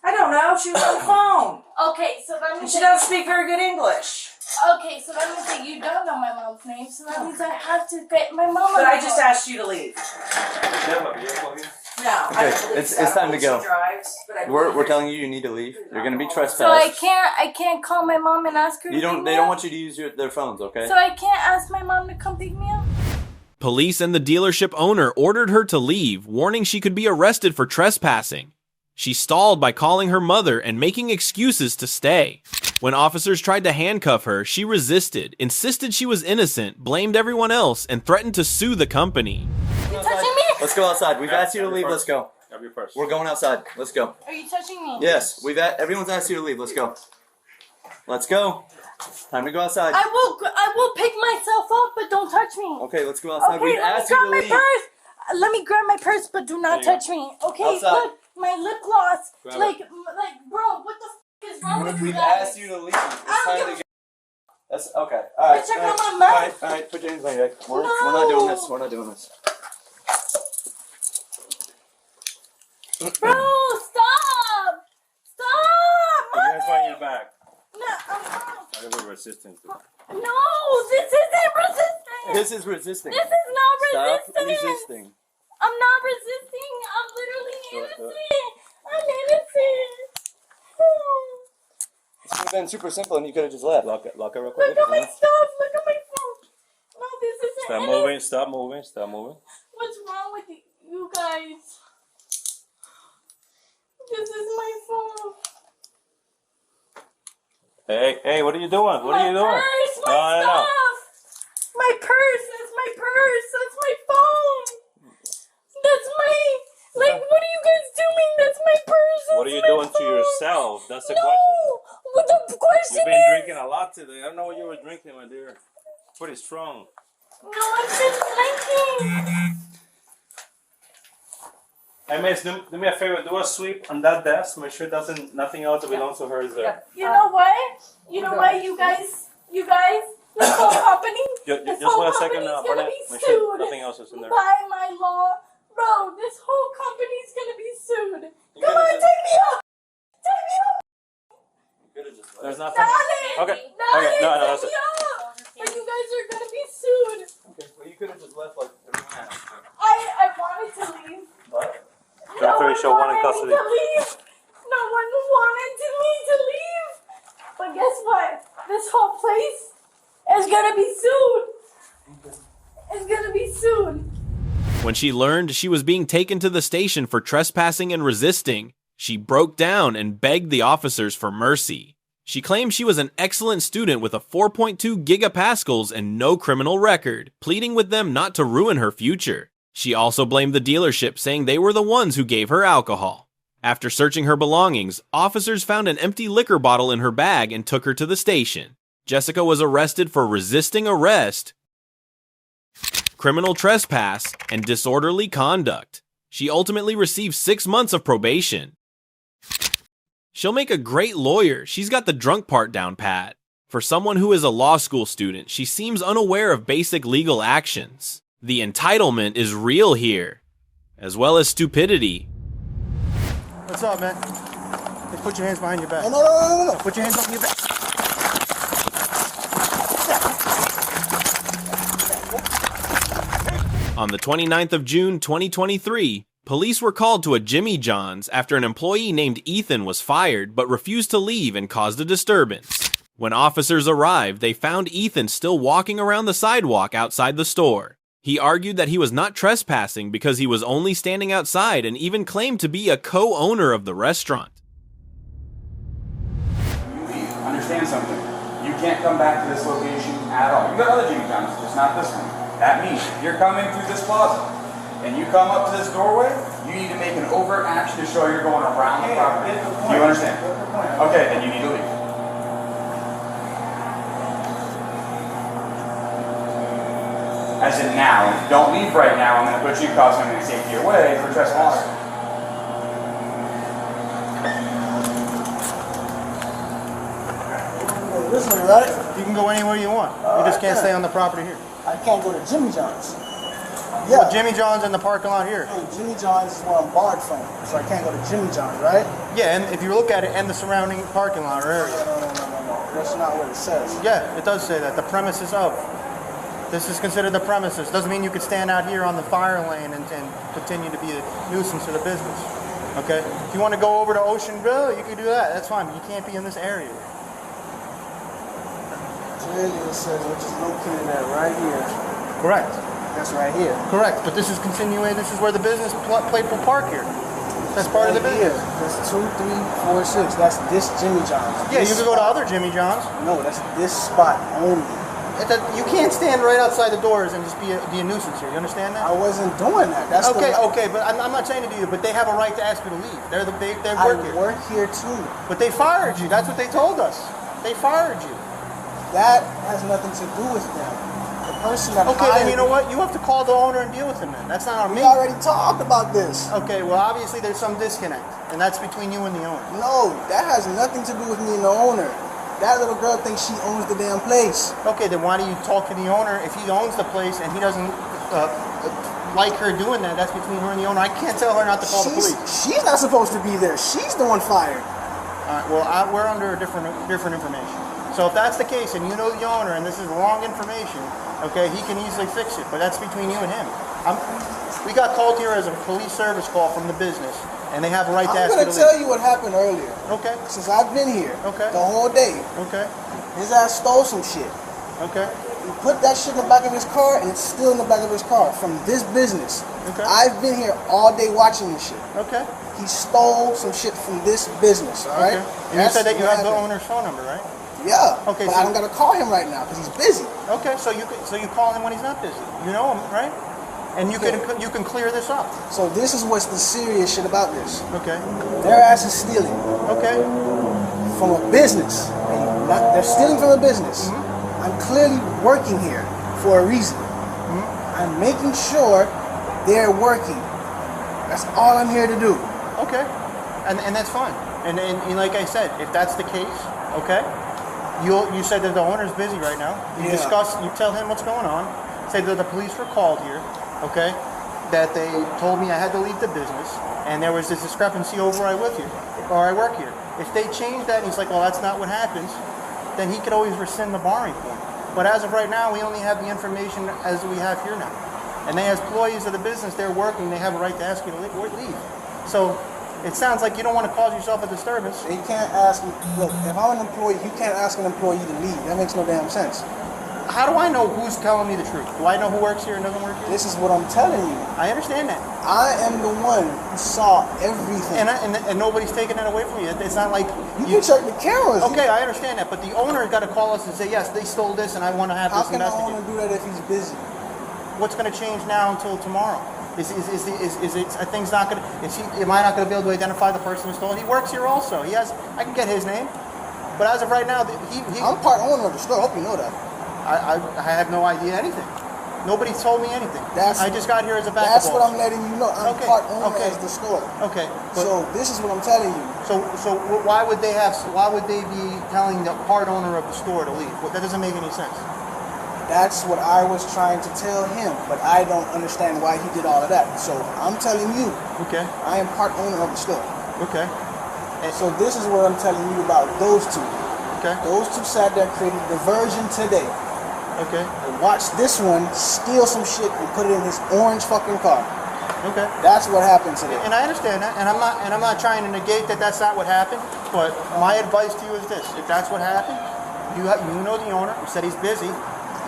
I don't know. She was on the phone. Okay, so that And means she doesn't speak very good English. Okay, so that means that you don't know my mom's name. So that means I have to get my mom. But on I the just phone. asked you to leave. No, I Okay, don't believe it's so. time to She go. drives, but I We're believe telling you need to leave. You're gonna be So I trespassed. can't call my mom and ask her. You to don't. pick They me don't up? want you to use their phones. Okay. So I can't ask my mom to come pick me up. Police and the dealership owner ordered her to leave, warning she could be arrested for trespassing. She stalled by calling her mother and making excuses to stay. When officers tried to handcuff her, she resisted, insisted she was innocent, blamed everyone else, and threatened to sue the company. You touching me? Let's go outside. We've asked you to leave. Let's go. Grab your purse. We're going outside. Let's go. Are you touching me? Yes, everyone's asked you to leave. Let's go. Let's go. Time to go outside. I will pick myself up, but don't touch me. Okay, let's go outside. Okay, We've let me asked you grab to my leave. purse. Let me grab my purse, but do not There you touch me. Okay, Outside. look, my lip gloss. Grab it. Like, bro, what the f is wrong with you We've guys? asked you to leave. It's I don't time give to go. That's okay. All right. check all out right, my mouth. all right. Put your hands on your neck. We're not doing this. We're not doing this. Bro, stop! Stop! Put your hands behind your back. No, I'm not. I give her resistance. No, this isn't resisting. This is resisting. This is not Stop resisting. resisting. I'm not resisting. I'm literally innocent. I'm innocent. This would have been super simple, and you could have just left. Lock it real quick. Look at my stuff. Look at my phone. No, this isn't Stop innocent. moving. Stop moving. Stop moving. What's wrong with you guys? This is my phone. Hey, what are you doing? What are you doing? Purse, my No. stuff. My purse. That's my purse. That's my phone. That's my. Like, what are you guys doing? That's my purse. What are you That's my doing to phone. yourself? That's the No. question. What the question You've been is? drinking a lot today. I don't know what you were drinking, my dear. Pretty strong. No, I've been drinking. Hey, miss, do me a favor. Do a sweep on that desk. Make sure nothing else that belongs to her is there. You know what? You know what, you guys, this whole company, Just this 1 whole second, company's gonna Burnett. be Make sure sued nothing else is in there. by my law. Bro, this whole company's gonna be sued. Come on, take me up. Take me up. There's nothing. Dale, Okay. Dale, Okay. No, take that's me it. up. Or you guys are gonna be sued. Okay, well, you could have just left like everyone asked. I wanted to leave. What? No one show one in wanted custody. me to leave. No one wanted me to leave. But guess what? The this whole place is gonna be soon. It's gonna be soon. When she learned she was being taken to the station for trespassing and resisting, she broke down and begged the officers for mercy. She claimed she was an excellent student with a 4.2 gigapascals and no criminal record, pleading with them not to ruin her future. She also blamed the dealership, saying they were the ones who gave her alcohol. After searching her belongings, officers found an empty liquor bottle in her bag and took her to the station. Jessica was arrested for resisting arrest, criminal trespass, and disorderly conduct. She ultimately received 6 months of probation. She'll make a great lawyer. She's got the drunk part down pat. For someone who is a law school student, she seems unaware of basic legal actions. The entitlement is real here, as well as stupidity. What's up, man? Just put your hands behind your back. No. Put your hands on your back. On the 29th of June, 2023, police were called to a Jimmy John's after an employee named Ethan was fired but refused to leave and caused a disturbance. When officers arrived, they found Ethan still walking around the sidewalk outside the store. He argued that he was not trespassing because he was only standing outside and even claimed to be a co-owner of the restaurant. Understand something. You can't come back to this location at all. You got other Jimmy John's, just not this one. That means if you're coming through this plaza and you come up to this doorway, you need to make an overt action to show you're going around the property. Do you understand? Okay, then you need to leave. As in now. If you don't leave right now, I'm going to put you in custody and I'm going to take you away for trespass. This way, right? You can go anywhere you want. You just can't stay on the property here. I can't go to Jimmy John's. Yeah. Well, Jimmy John's in the parking lot here. Hey, Jimmy John's is where I'm barred from, so I can't go to Jimmy John's, right? Yeah, and if you look at it, and the surrounding parking lot or area. No. That's not what it says. Yeah, it does say that. The premises of. This is considered the premises. Doesn't mean you could stand out here on the fire lane and continue to be a nuisance to the business. Okay? If you want to go over to Ocean Grill, you can do that. That's fine, but you can't be in this area. Clearly it says which is located at right here. Correct. That's right here. Correct, but this is continuing. This is where the business plate will park here. That's part of the business. That's 2, 3, 4, 6. That's this Jimmy John's. Yeah, you can go to other Jimmy John's. No, that's this spot only. You can't stand right outside the doors and just be a nuisance here. You understand that? I wasn't doing that. That's okay, but I'm not saying to do you, but they have a right to ask you to leave. They work here. I work here too. But they fired you. That's what they told us. They fired you. That has nothing to do with them. The person that hired then you know what? You have to call the owner and deal with him then. That's not on me. We already talked about this. Okay, well obviously there's some disconnect, and that's between you and the owner. No, that has nothing to do with me and the owner. That little girl thinks she owns the damn place. Okay, then why do you talk to the owner if he owns the place and he doesn't like her doing that? That's between her and the owner. I can't tell her not to call the police. She's not supposed to be there. She's the one fired. All right, well, we're under a different information. So if that's the case and you know the owner and this is wrong information, okay, he can easily fix it. But that's between you and him. We got called here as a police service call from the business, and they have a right to ask you to leave. I'm going to tell you what happened earlier. Okay. Since I've been here. Okay. The whole day. Okay. His ass stole some shit. Okay. He put that shit in the back of his car, and it's still in the back of his car from this business. Okay. I've been here all day watching this shit. Okay. He stole some shit from this business, all right? Okay. And you said that you have the owner's phone number, right? Yeah. Okay. But I don't got to call him right now because he's busy. Okay. So you call him when he's not busy. You know him, right? And you can clear this up. So this is what's the serious shit about this. Okay. Their ass is stealing. Okay. From a business. They're stealing from a business. Mm-hmm. I'm clearly working here for a reason. Mm-hmm. I'm making sure they're working. That's all I'm here to do. Okay. And that's fine. And like I said, if that's the case, okay, you said that the owner's busy right now. You tell him what's going on. Say that the police were called here, okay, that they told me I had to leave the business, and there was this discrepancy over I work here. If they change that and he's like, well, that's not what happens, then he could always rescind the barring point. But as of right now, we only have the information as we have here now. And they, as employees of the business, they're working, they have a right to ask you to leave. So It sounds like you don't want to cause yourself a disturbance. You can't ask me. Look, if I'm an employee, you can't ask an employee to leave. That makes no damn sense. How do I know who's telling me the truth? Do I know who works here and doesn't work here? This is what I'm telling you. I understand that. I am the one who saw everything. And nobody's taking that away from you. It's not like you can check the cameras. Okay, I understand that, but the owner has got to call us and say, yes, they stole this, and I want to have this investigated. How can the owner do that if he's busy? What's going to change now until tomorrow? Is things not going to? Am I not going to be able to identify the person who stole it? He works here also. I can get his name, but as of right now, I'm part owner of the store. I hope you know that. I have no idea anything. Nobody told me anything. I just got here as a backup. That's what I'm letting you know. I'm part owner of the store. Okay. So this is what I'm telling you. So why would they be telling the part owner of the store to leave? That doesn't make any sense. That's what I was trying to tell him, but I don't understand why he did all of that. So I'm telling you. Okay. I am part owner of the store. Okay. And so this is what I'm telling you about those two. Okay. Those two sat there, created diversion today. Okay. And watch this one steal some shit and put it in his orange fucking car. Okay. That's what happened today. And I understand that, and I'm not trying to negate that that's not what happened. But my advice to you is this: if that's what happened, you know the owner. You said he's busy.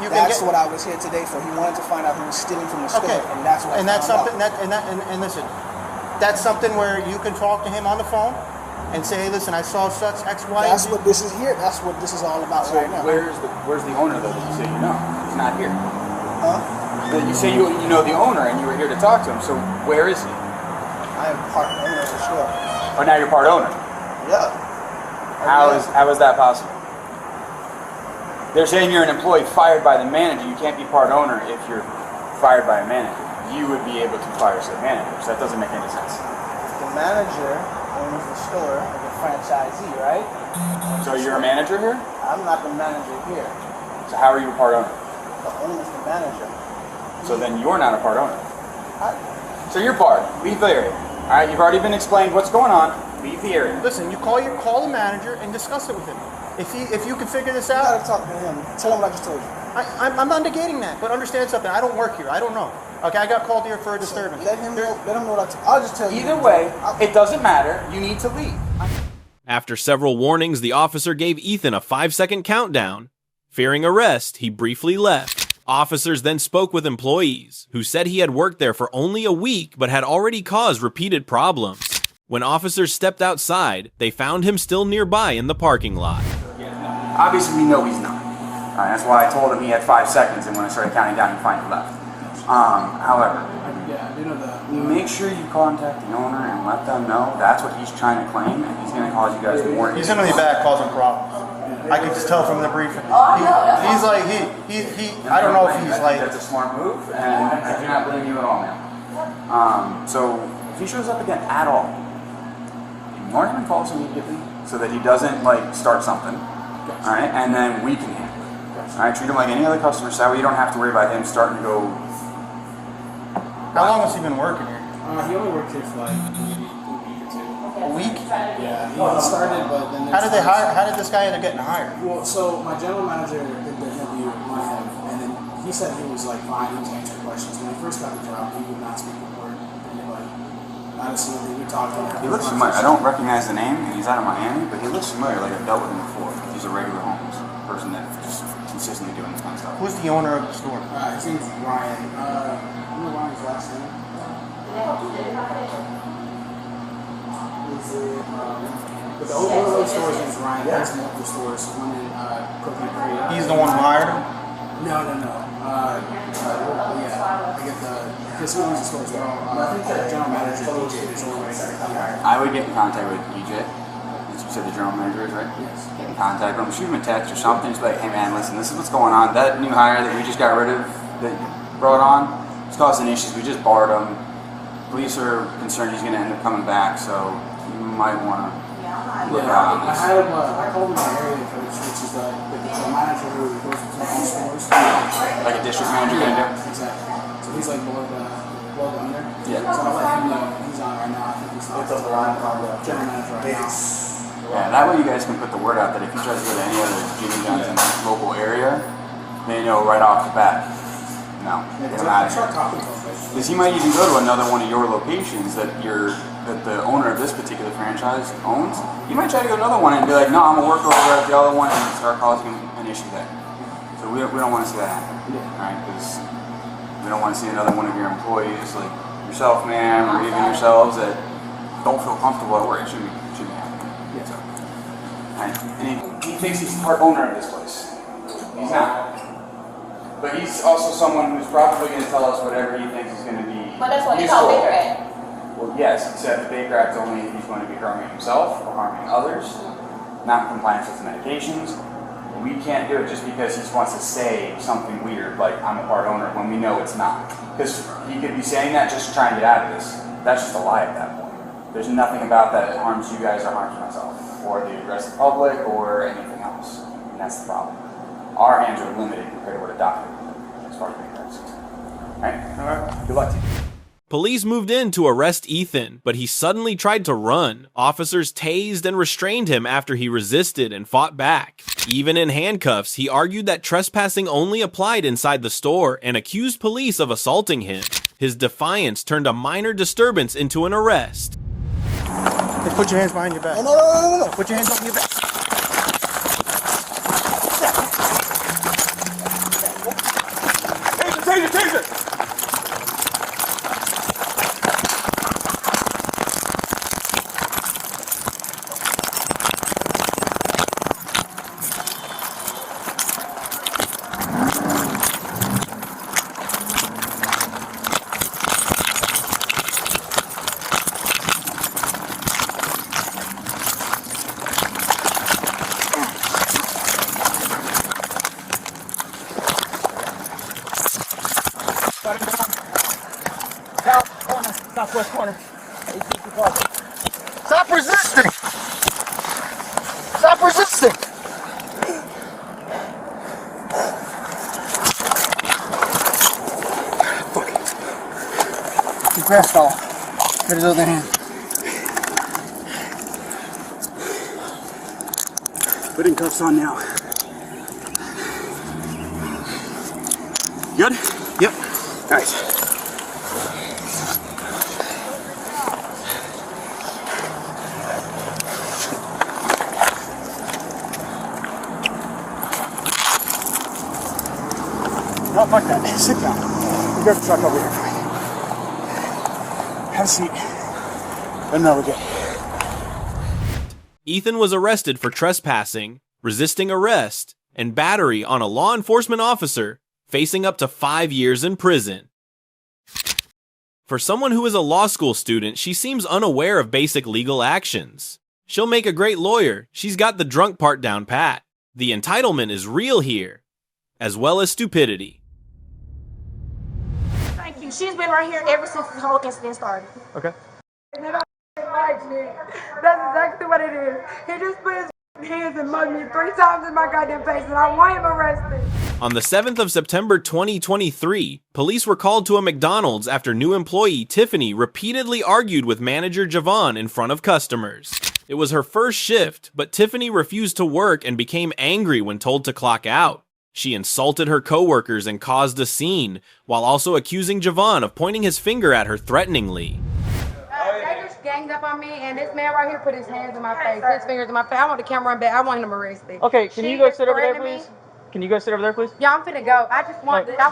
That's what I was here today for. He wanted to find out who was stealing from the store, and that's what. And that's something and listen, that's something where you can talk to him on the phone and say, hey, listen, I saw such X, Y, That's what this is here. That's what this is all about right now. Where's the owner though that you say you know? He's not here. Huh? You say you know the owner and you were here to talk to him. So where is he? I am part owner of the store. Oh, now you're part owner. Yeah. How is that possible? They're saying you're an employee fired by the manager. You can't be part owner if you're fired by a manager. You would be able to fire said manager. So that doesn't make any sense. The manager owns the store like a franchisee, right? So you're a manager here? I'm not the manager here. So how are you a part owner? The owner's the manager. So then you're not a part owner. So you're part. Leave the area. All right, you've already been explained what's going on. Leave the area. Listen, you call the manager and discuss it with him. If you can figure this out, you gotta talk to him. Tell him what I just told you. I'm not negating that, but understand something. I don't work here. I don't know. Okay, I got called here for a disturbance. Let him know what I'll just tell you. Either way, it doesn't matter. You need to leave. After several warnings, the officer gave Ethan a 5-second countdown. Fearing arrest, he briefly left. Officers then spoke with employees, who said he had worked there for only a week but had already caused repeated problems. When officers stepped outside, they found him still nearby in the parking lot. Obviously, we know he's not. That's why I told him he had 5 seconds, and when I started counting down, he finally left. However, make sure you contact the owner and let them know that's what he's trying to claim, and he's going to cause you guys more. He's going to be back causing problems. I can just tell from the briefing. He's like he. I don't know if he's like. That's a smart move, and I do not blame you at all, man. So if he shows up again at all, ignore him and call us immediately so that he doesn't like start something. All right, and then we can handle it. All right, treat him like any other customer, so that way you don't have to worry about him starting to go. How long has he been working here? He only worked here for like maybe a week or two. A week? Yeah, he started, but then. How did they hire? How did this guy end up getting hired? Well, so my general manager did the interview on him, and then he said he was like fine, he was answering questions. When he first got the job, he would not speak a word to anybody. Honestly, we talked to him. He looks familiar. I don't recognize the name, and he's out of Miami, but he looks familiar. Like I've dealt with him before. He's a regular homeless person that just consistently doing this kind of stuff. Who's the owner of the store? His name's Ryan. You know Ryan's last name? But the owner of the store is Ryan. He has multiple stores. One in Coconut Creek. He's the one who hired him? No. Yeah. I get because he owns the store as well. I think the general manager, DJ, is always hired. I would get in contact with DJ. As you said, the general manager is, right? Yes. Get in contact with him, shoot him a text or something. Just be like, hey man, listen, this is what's going on. That new hire that we just got rid of, that you brought on, it's causing issues. We just barred him. Police are concerned he's going to end up coming back, so you might want to look out on this. I called him my area coach, which is the manager who goes between all stores. Like a district manager going to do? Exactly. So he's like below the owner. Yeah. So I let him know he's on right now. I think he's the general manager right now. Yeah, that way you guys can put the word out that if he tries to go to any other Jimmy John's in the local area, they know right off the bat. No, they're not. Because he might even go to another one of your locations that that the owner of this particular franchise owns, he might try to go to another one and be like, no, I'm gonna work over at the other one and start causing an issue there. So we don't want to see that happen, right? Because we don't want to see another one of your employees, like yourself, ma'am, or even yourselves, that don't feel comfortable at work. It shouldn't be happening. Yeah. So, right? And he thinks he's the part owner of this place. He's not. But he's also someone who's probably going to tell us whatever he thinks is going to be. But that's what he called Baker Act. Well, yes, except the Baker Act only if he's going to be harming himself or harming others, not compliance with medications. We can't do it just because he wants to say something weird, like I'm a part owner, when we know it's not. Because he could be saying that just to try and get out of this. That's just a lie at that point. There's nothing about that that harms you guys or harms myself, or the rest of the public, or anything else. And that's the problem. Our hands are limited compared to what a doctor would, as far as being concerned. Alright? Good luck to you. Police moved in to arrest Ethan, but he suddenly tried to run. Officers tased and restrained him after he resisted and fought back. Even in handcuffs, he argued that trespassing only applied inside the store and accused police of assaulting him. His defiance turned a minor disturbance into an arrest. Hey, put your hands behind your back. Oh, no. Put your hands behind your back. Taser! Southwest corner. Stop resisting! Stop resisting! Fuck it. His grass fell off. Get his other hand. Putting cuffs on now. Good? Yep. Nice. No, fuck that. Sit down. You grab the truck over here. Have a seat. And now we're good. Ethan was arrested for trespassing, resisting arrest, and battery on a law enforcement officer, facing up to 5 years in prison. For someone who is a law school student, she seems unaware of basic legal actions. She'll make a great lawyer. She's got the drunk part down pat. The entitlement is real here, as well as stupidity. Thank you. She's been right here ever since this whole incident started. Okay. That's exactly what it is. He just put his hands and mugged me 3 times in my goddamn face, and I want him arrested. On the 7th of September 2023, police were called to a McDonald's after new employee Tiffany repeatedly argued with manager Javon in front of customers. It was her first shift, but Tiffany refused to work and became angry when told to clock out. She insulted her coworkers and caused a scene, while also accusing Javon of pointing his finger at her threateningly. They just ganged up on me, and this man right here put his hands in my face, his fingers in my face. I want the camera back. I want him arrested. Okay, can you go sit over there, please? Can you go sit over there, please? Yeah, I'm finna go. I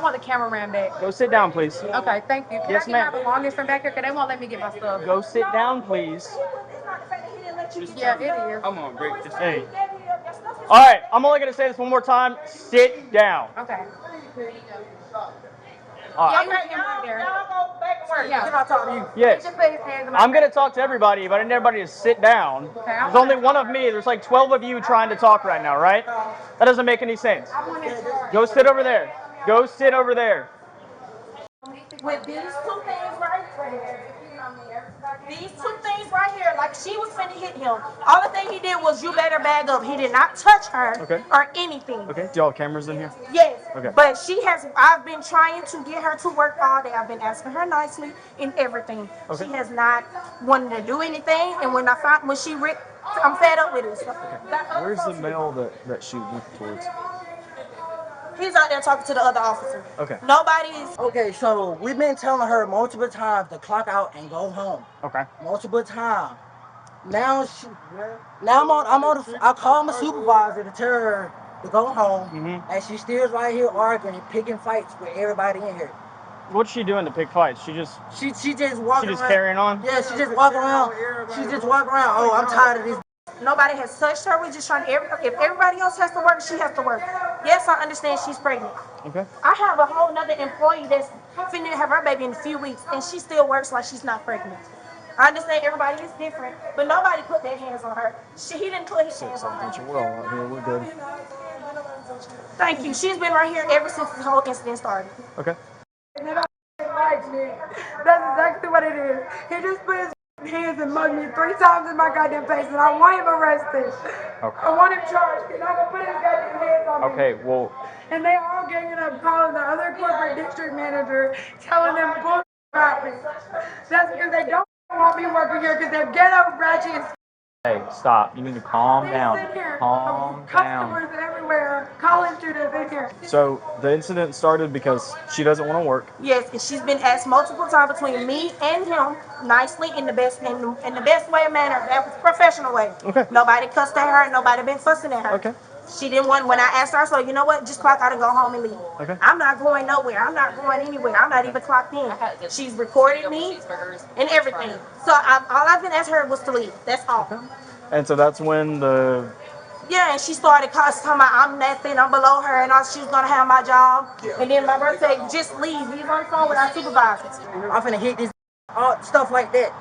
want the cameraman back. Go sit down, please. Okay, thank you. Can Yes, I get ma'am. my belongings from back here? Because they won't let me get my stuff. Go sit down, please. Yeah, it is. I'm on break. Just Hey. All right, I'm only going to say this one more time. Sit down. Okay. All right. Yeah, right there. Y'all go back to work. Yeah, I'll talk to you. Yes. He just put his hands in my I'm going to face. talk to everybody, but I need everybody to sit down. There's only one of me. There's like 12 of you trying to talk right now, right? That doesn't make any sense. Go sit over there. Go sit over there. With these two things right here. These two things right here, like she was finna hit him. All the thing he did was you better bag up. He did not touch her or anything. Okay. Do y'all have cameras in here? Yes. Okay. But I've been trying to get her to work all day. I've been asking her nicely and everything. Okay. She has not wanted to do anything. And when I'm fed up with it. So Where's the male that she went towards? He's out there talking to the other officer. Okay. Nobody's. Okay, so we've been telling her multiple times to clock out and go home. Okay. Multiple times. Now I called my supervisor to tell her to go home, and she still right here arguing, picking fights with everybody in here. What's she doing to pick fights? She just walking around. carrying on? Yeah, she just walking around. She just walking around. Oh, I'm tired of this. Nobody has touched her. We're just trying to. If everybody else has to work, she has to work. Yes, I understand she's pregnant. Okay. I have a whole nother employee that's finna have her baby in a few weeks, and she still works like she's not pregnant. I understand everybody is different, but nobody put their hands on her. He didn't put his hands on her. We're all out here. We're good. Thank you. She's been right here ever since this whole incident started. Okay. That's exactly what it is. He just put his hands and mugged me 3 times in my goddamn face, and I want him arrested. Okay. I want him charged, and I'm gonna put his goddamn hands on me. Okay, well. And they all ganging up calling the other corporate district manager, telling them bullshit about me. That's because they don't want me working here because they're ghetto, ratchet, and Hey, stop. You need to calm down. sit here. Calm down. Customers everywhere, college students in here. So the incident started because she doesn't want to work. Yes, and she's been asked multiple times between me and him, nicely in the best way of manner, that was professional way. Okay. Nobody cussed at her. Nobody been fussing at her. Okay. She didn't want. When I asked her, so you know what? Just clock out and go home and leave. Okay. I'm not going nowhere. I'm not going anywhere. I'm not even clocked in. She's recorded me and everything. So all I've been asked her was to leave. That's all. And so that's when the. Yeah, and she started talking about I'm nothing, I'm below her, and she was gonna have my job. And then my brother said, just leave. He's on the phone with our supervisors. I'm finna hit this, stuff like that.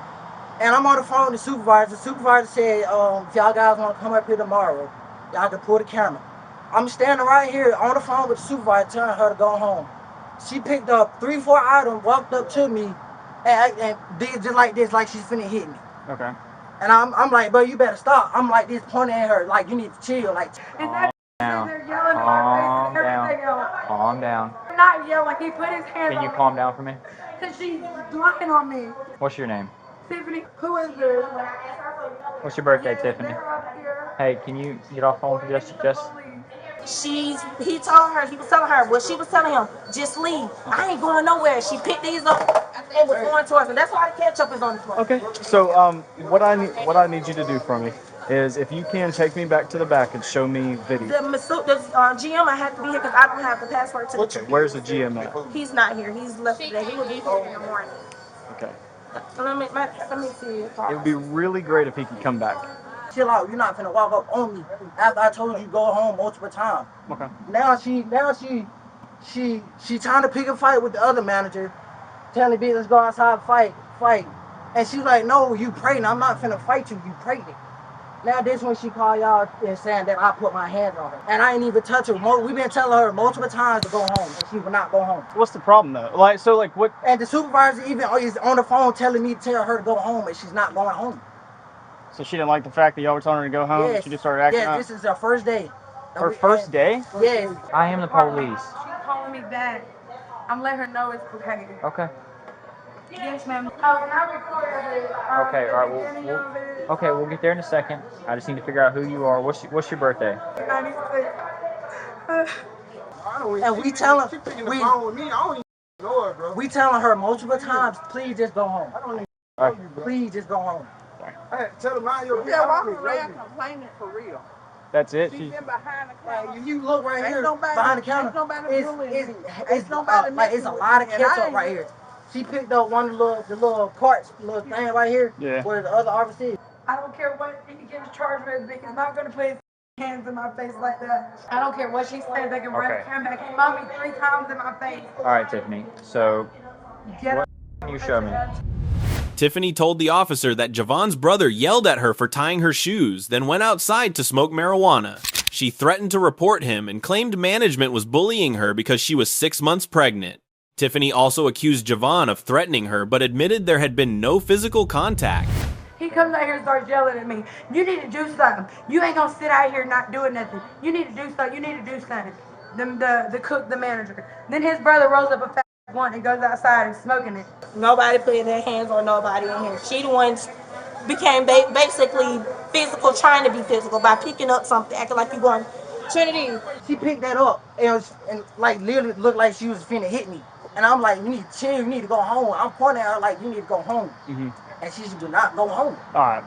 And I'm on the phone with the supervisor. The supervisor said, if y'all guys want to come up here tomorrow, y'all can pull the camera. I'm standing right here on the phone with the supervisor telling her to go home. She picked up 3-4 items, walked up to me, and did just like this, like she's finna hit me. Okay. And I'm like, bro, you better stop. I'm like this, pointing at her, like, you need to chill. Like, Calm down. They're yelling in my face and everything else. Calm down. I'm not yelling. He put his hands Can you on calm down for me? because she's lying on me. What's your name? Tiffany, who is this? What's your birthday, Tiffany? Hey, can you get off phone for just? He was telling her, well, she was telling him, just leave. I ain't going nowhere. She picked these up and was going towards him. That's why the ketchup is on the floor. Okay. So what I need you to do for me is if you can take me back to the back and show me video. The GM, I have to be here because I don't have the password to the Okay. Where's the GM at? He's not here. He's left today. He will be here in the morning. Okay. Let me see your car. It would be really great if he could come back. chill out. You're not finna walk up on me after I told you go home multiple times. Okay. Now she trying to pick a fight with the other manager, telling me let's go outside fight. And she's like, no, you pregnant. I'm not finna fight you. You pregnant. Now this when she called y'all and saying that I put my hands on her. And I ain't even touch her. We've been telling her multiple times to go home, and she would not go home. What's the problem though? Like what? And the supervisor even is on the phone telling me to tell her to go home, and she's not going home. So she didn't like the fact that y'all were telling her to go home? Yes. She just started acting up? Yes, this is her first day. Her first day? Yes. I am the police. She's calling me back. I'm letting her know it's okay. Okay. Yes, ma'am. Oh, and I recorded it. Okay, all right. We'll get there in a second. I just need to figure out who you are. What's your birthday? 96. And we telling we telling her multiple times, please just go home. I don't even know you, please just go home. Hey, tell them mind your business. Yeah, walking around complaining for real. That's it. She's been behind the counter. If you look right Ain't here nobody- behind the counter, ain't nobody bullying me. it's nobody like it's a messing lot of with me, and I ketchup ain't- right here. She picked up one of the little carts, little thing right here, Yeah. where the other officer is. I don't care what he gets charged with. He's not going to put his hands in my face like that. I don't care what she says. They can Okay. come back and mug me 3 times in my face. All right, Tiffany. So, Get what can you show me? Tiffany told the officer that Javon's brother yelled at her for tying her shoes, then went outside to smoke marijuana. She threatened to report him and claimed management was bullying her because she was 6 months pregnant. Tiffany also accused Javon of threatening her, but admitted there had been no physical contact. He comes out here and starts yelling at me. You need to do something. You ain't gonna sit out here not doing nothing. You need to do something. You need to do something. The cook, the manager. Then his brother rolls up a fat one and goes outside and smoking it. Nobody put their hands on nobody in here. She the ones became basically physical, trying to be physical by picking up something, acting like you going Trinity. She picked that up and like literally looked like she was finna hit me. And I'm like, you need to chill, you need to go home. I'm pointing at her like, you need to go home. Mm-hmm. And she do not go home. All right.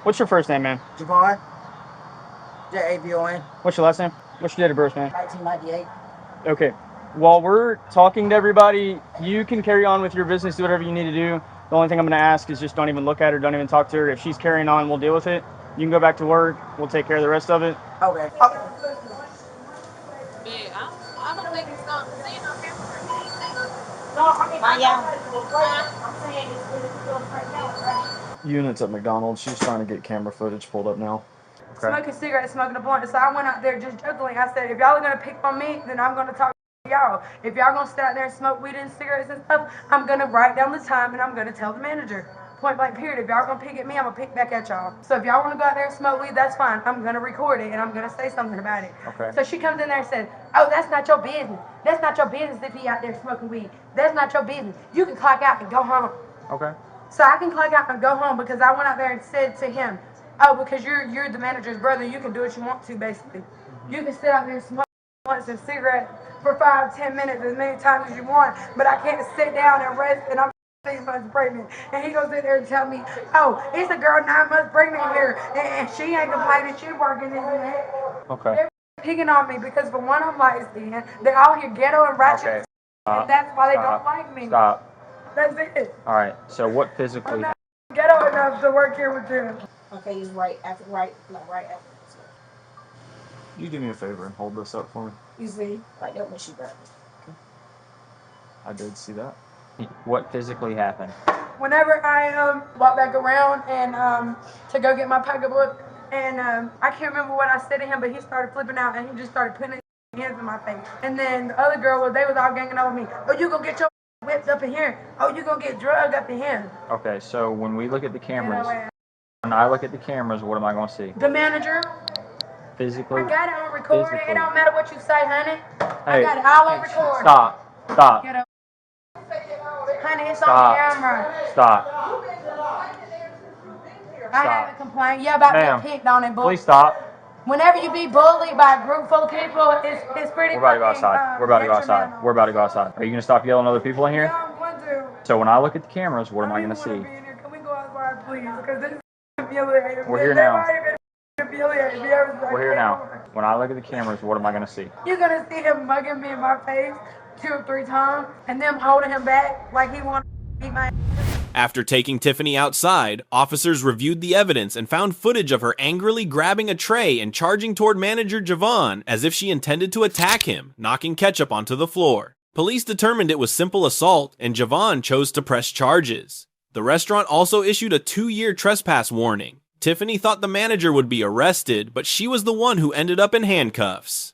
What's your first name, man? Javon. Javon. What's your last name? What's your date of birth, man? 1998. Okay. While we're talking to everybody, you can carry on with your business, do whatever you need to do. The only thing I'm going to ask is just don't even look at her, don't even talk to her. If she's carrying on, we'll deal with it. You can go back to work. We'll take care of the rest of it. Okay. I don't think it's going to see no camera. No, I mean, Units at McDonald's. She's trying to get camera footage pulled up now. Okay. Smoking cigarettes, smoking a blunt. So I went out there just jokingly. I said, if y'all are going to pick on me, then I'm going to talk to y'all. If y'all going to sit out there and smoke weed and cigarettes and stuff, I'm going to write down the time and I'm going to tell the manager. Point blank period. If y'all going to pick at me, I'm going to pick back at y'all. So if y'all want to go out there and smoke weed, that's fine. I'm going to record it and I'm going to say something about it. Okay. So she comes in there and said, oh, that's not your business. That's not your business if he out there smoking weed. That's not your business. You can clock out and go home. Okay. So I can clock out and go home because I went out there and said to him, oh, because you're the manager's brother, you can do what you want to, basically. You can sit out there and smoke blunts and cigarettes for 5-10 minutes as many times as you want, but I can't sit down and rest and I'm 6 months pregnant. And he goes in there and tell me, oh, it's a girl 9 months pregnant here and she ain't complaining, she working in there. Okay. They're picking on me because for one, I'm light skinned. They're all here ghetto and ratchet. Okay. And that's why they don't like me. Stop. That's it. All right. So what physically? I'm not ghetto enough to work here with them. Okay, he's right after. You do me a favor and hold this up for me. You see, right there when she grabbed it. I did see that. What physically happened? Whenever I walked back around and to go get my pocketbook, and I can't remember what I said to him, but he started flipping out and he just started putting his hands in my face. And then the other girl, they was all ganging over me. Oh, you gonna get your whipped up in here? Oh, you gonna get drugged up in here? Okay, so when we look at the cameras, when I look at the cameras, what am I gonna see? The manager. Physically. I got it on record. It don't matter what you say, honey. Hey, I got it all on record. Stop. Stop. Get up. Honey, it's Stop. on camera. Stop. I haven't complained. Yeah, about being picked on and bullied. Please stop. Whenever you be bullied by a group full of people, it's pretty. We're about to go outside. We're about to go outside. We're about to go outside. Are you gonna stop yelling at other people in here? Yeah, I'm going to. So when I look at the cameras, what am I gonna see? Can we go outside, please? Because this is humiliating. We're here now. We're here now. When I look at the cameras, what am I gonna see? You're gonna see him mugging me in my face 2 or 3 times, and them holding him back like he wanted to eat my. After taking Tiffany outside, officers reviewed the evidence and found footage of her angrily grabbing a tray and charging toward manager Javon as if she intended to attack him, knocking ketchup onto the floor. Police determined it was simple assault, and Javon chose to press charges. The restaurant also issued a 2-year trespass warning. Tiffany thought the manager would be arrested, but she was the one who ended up in handcuffs.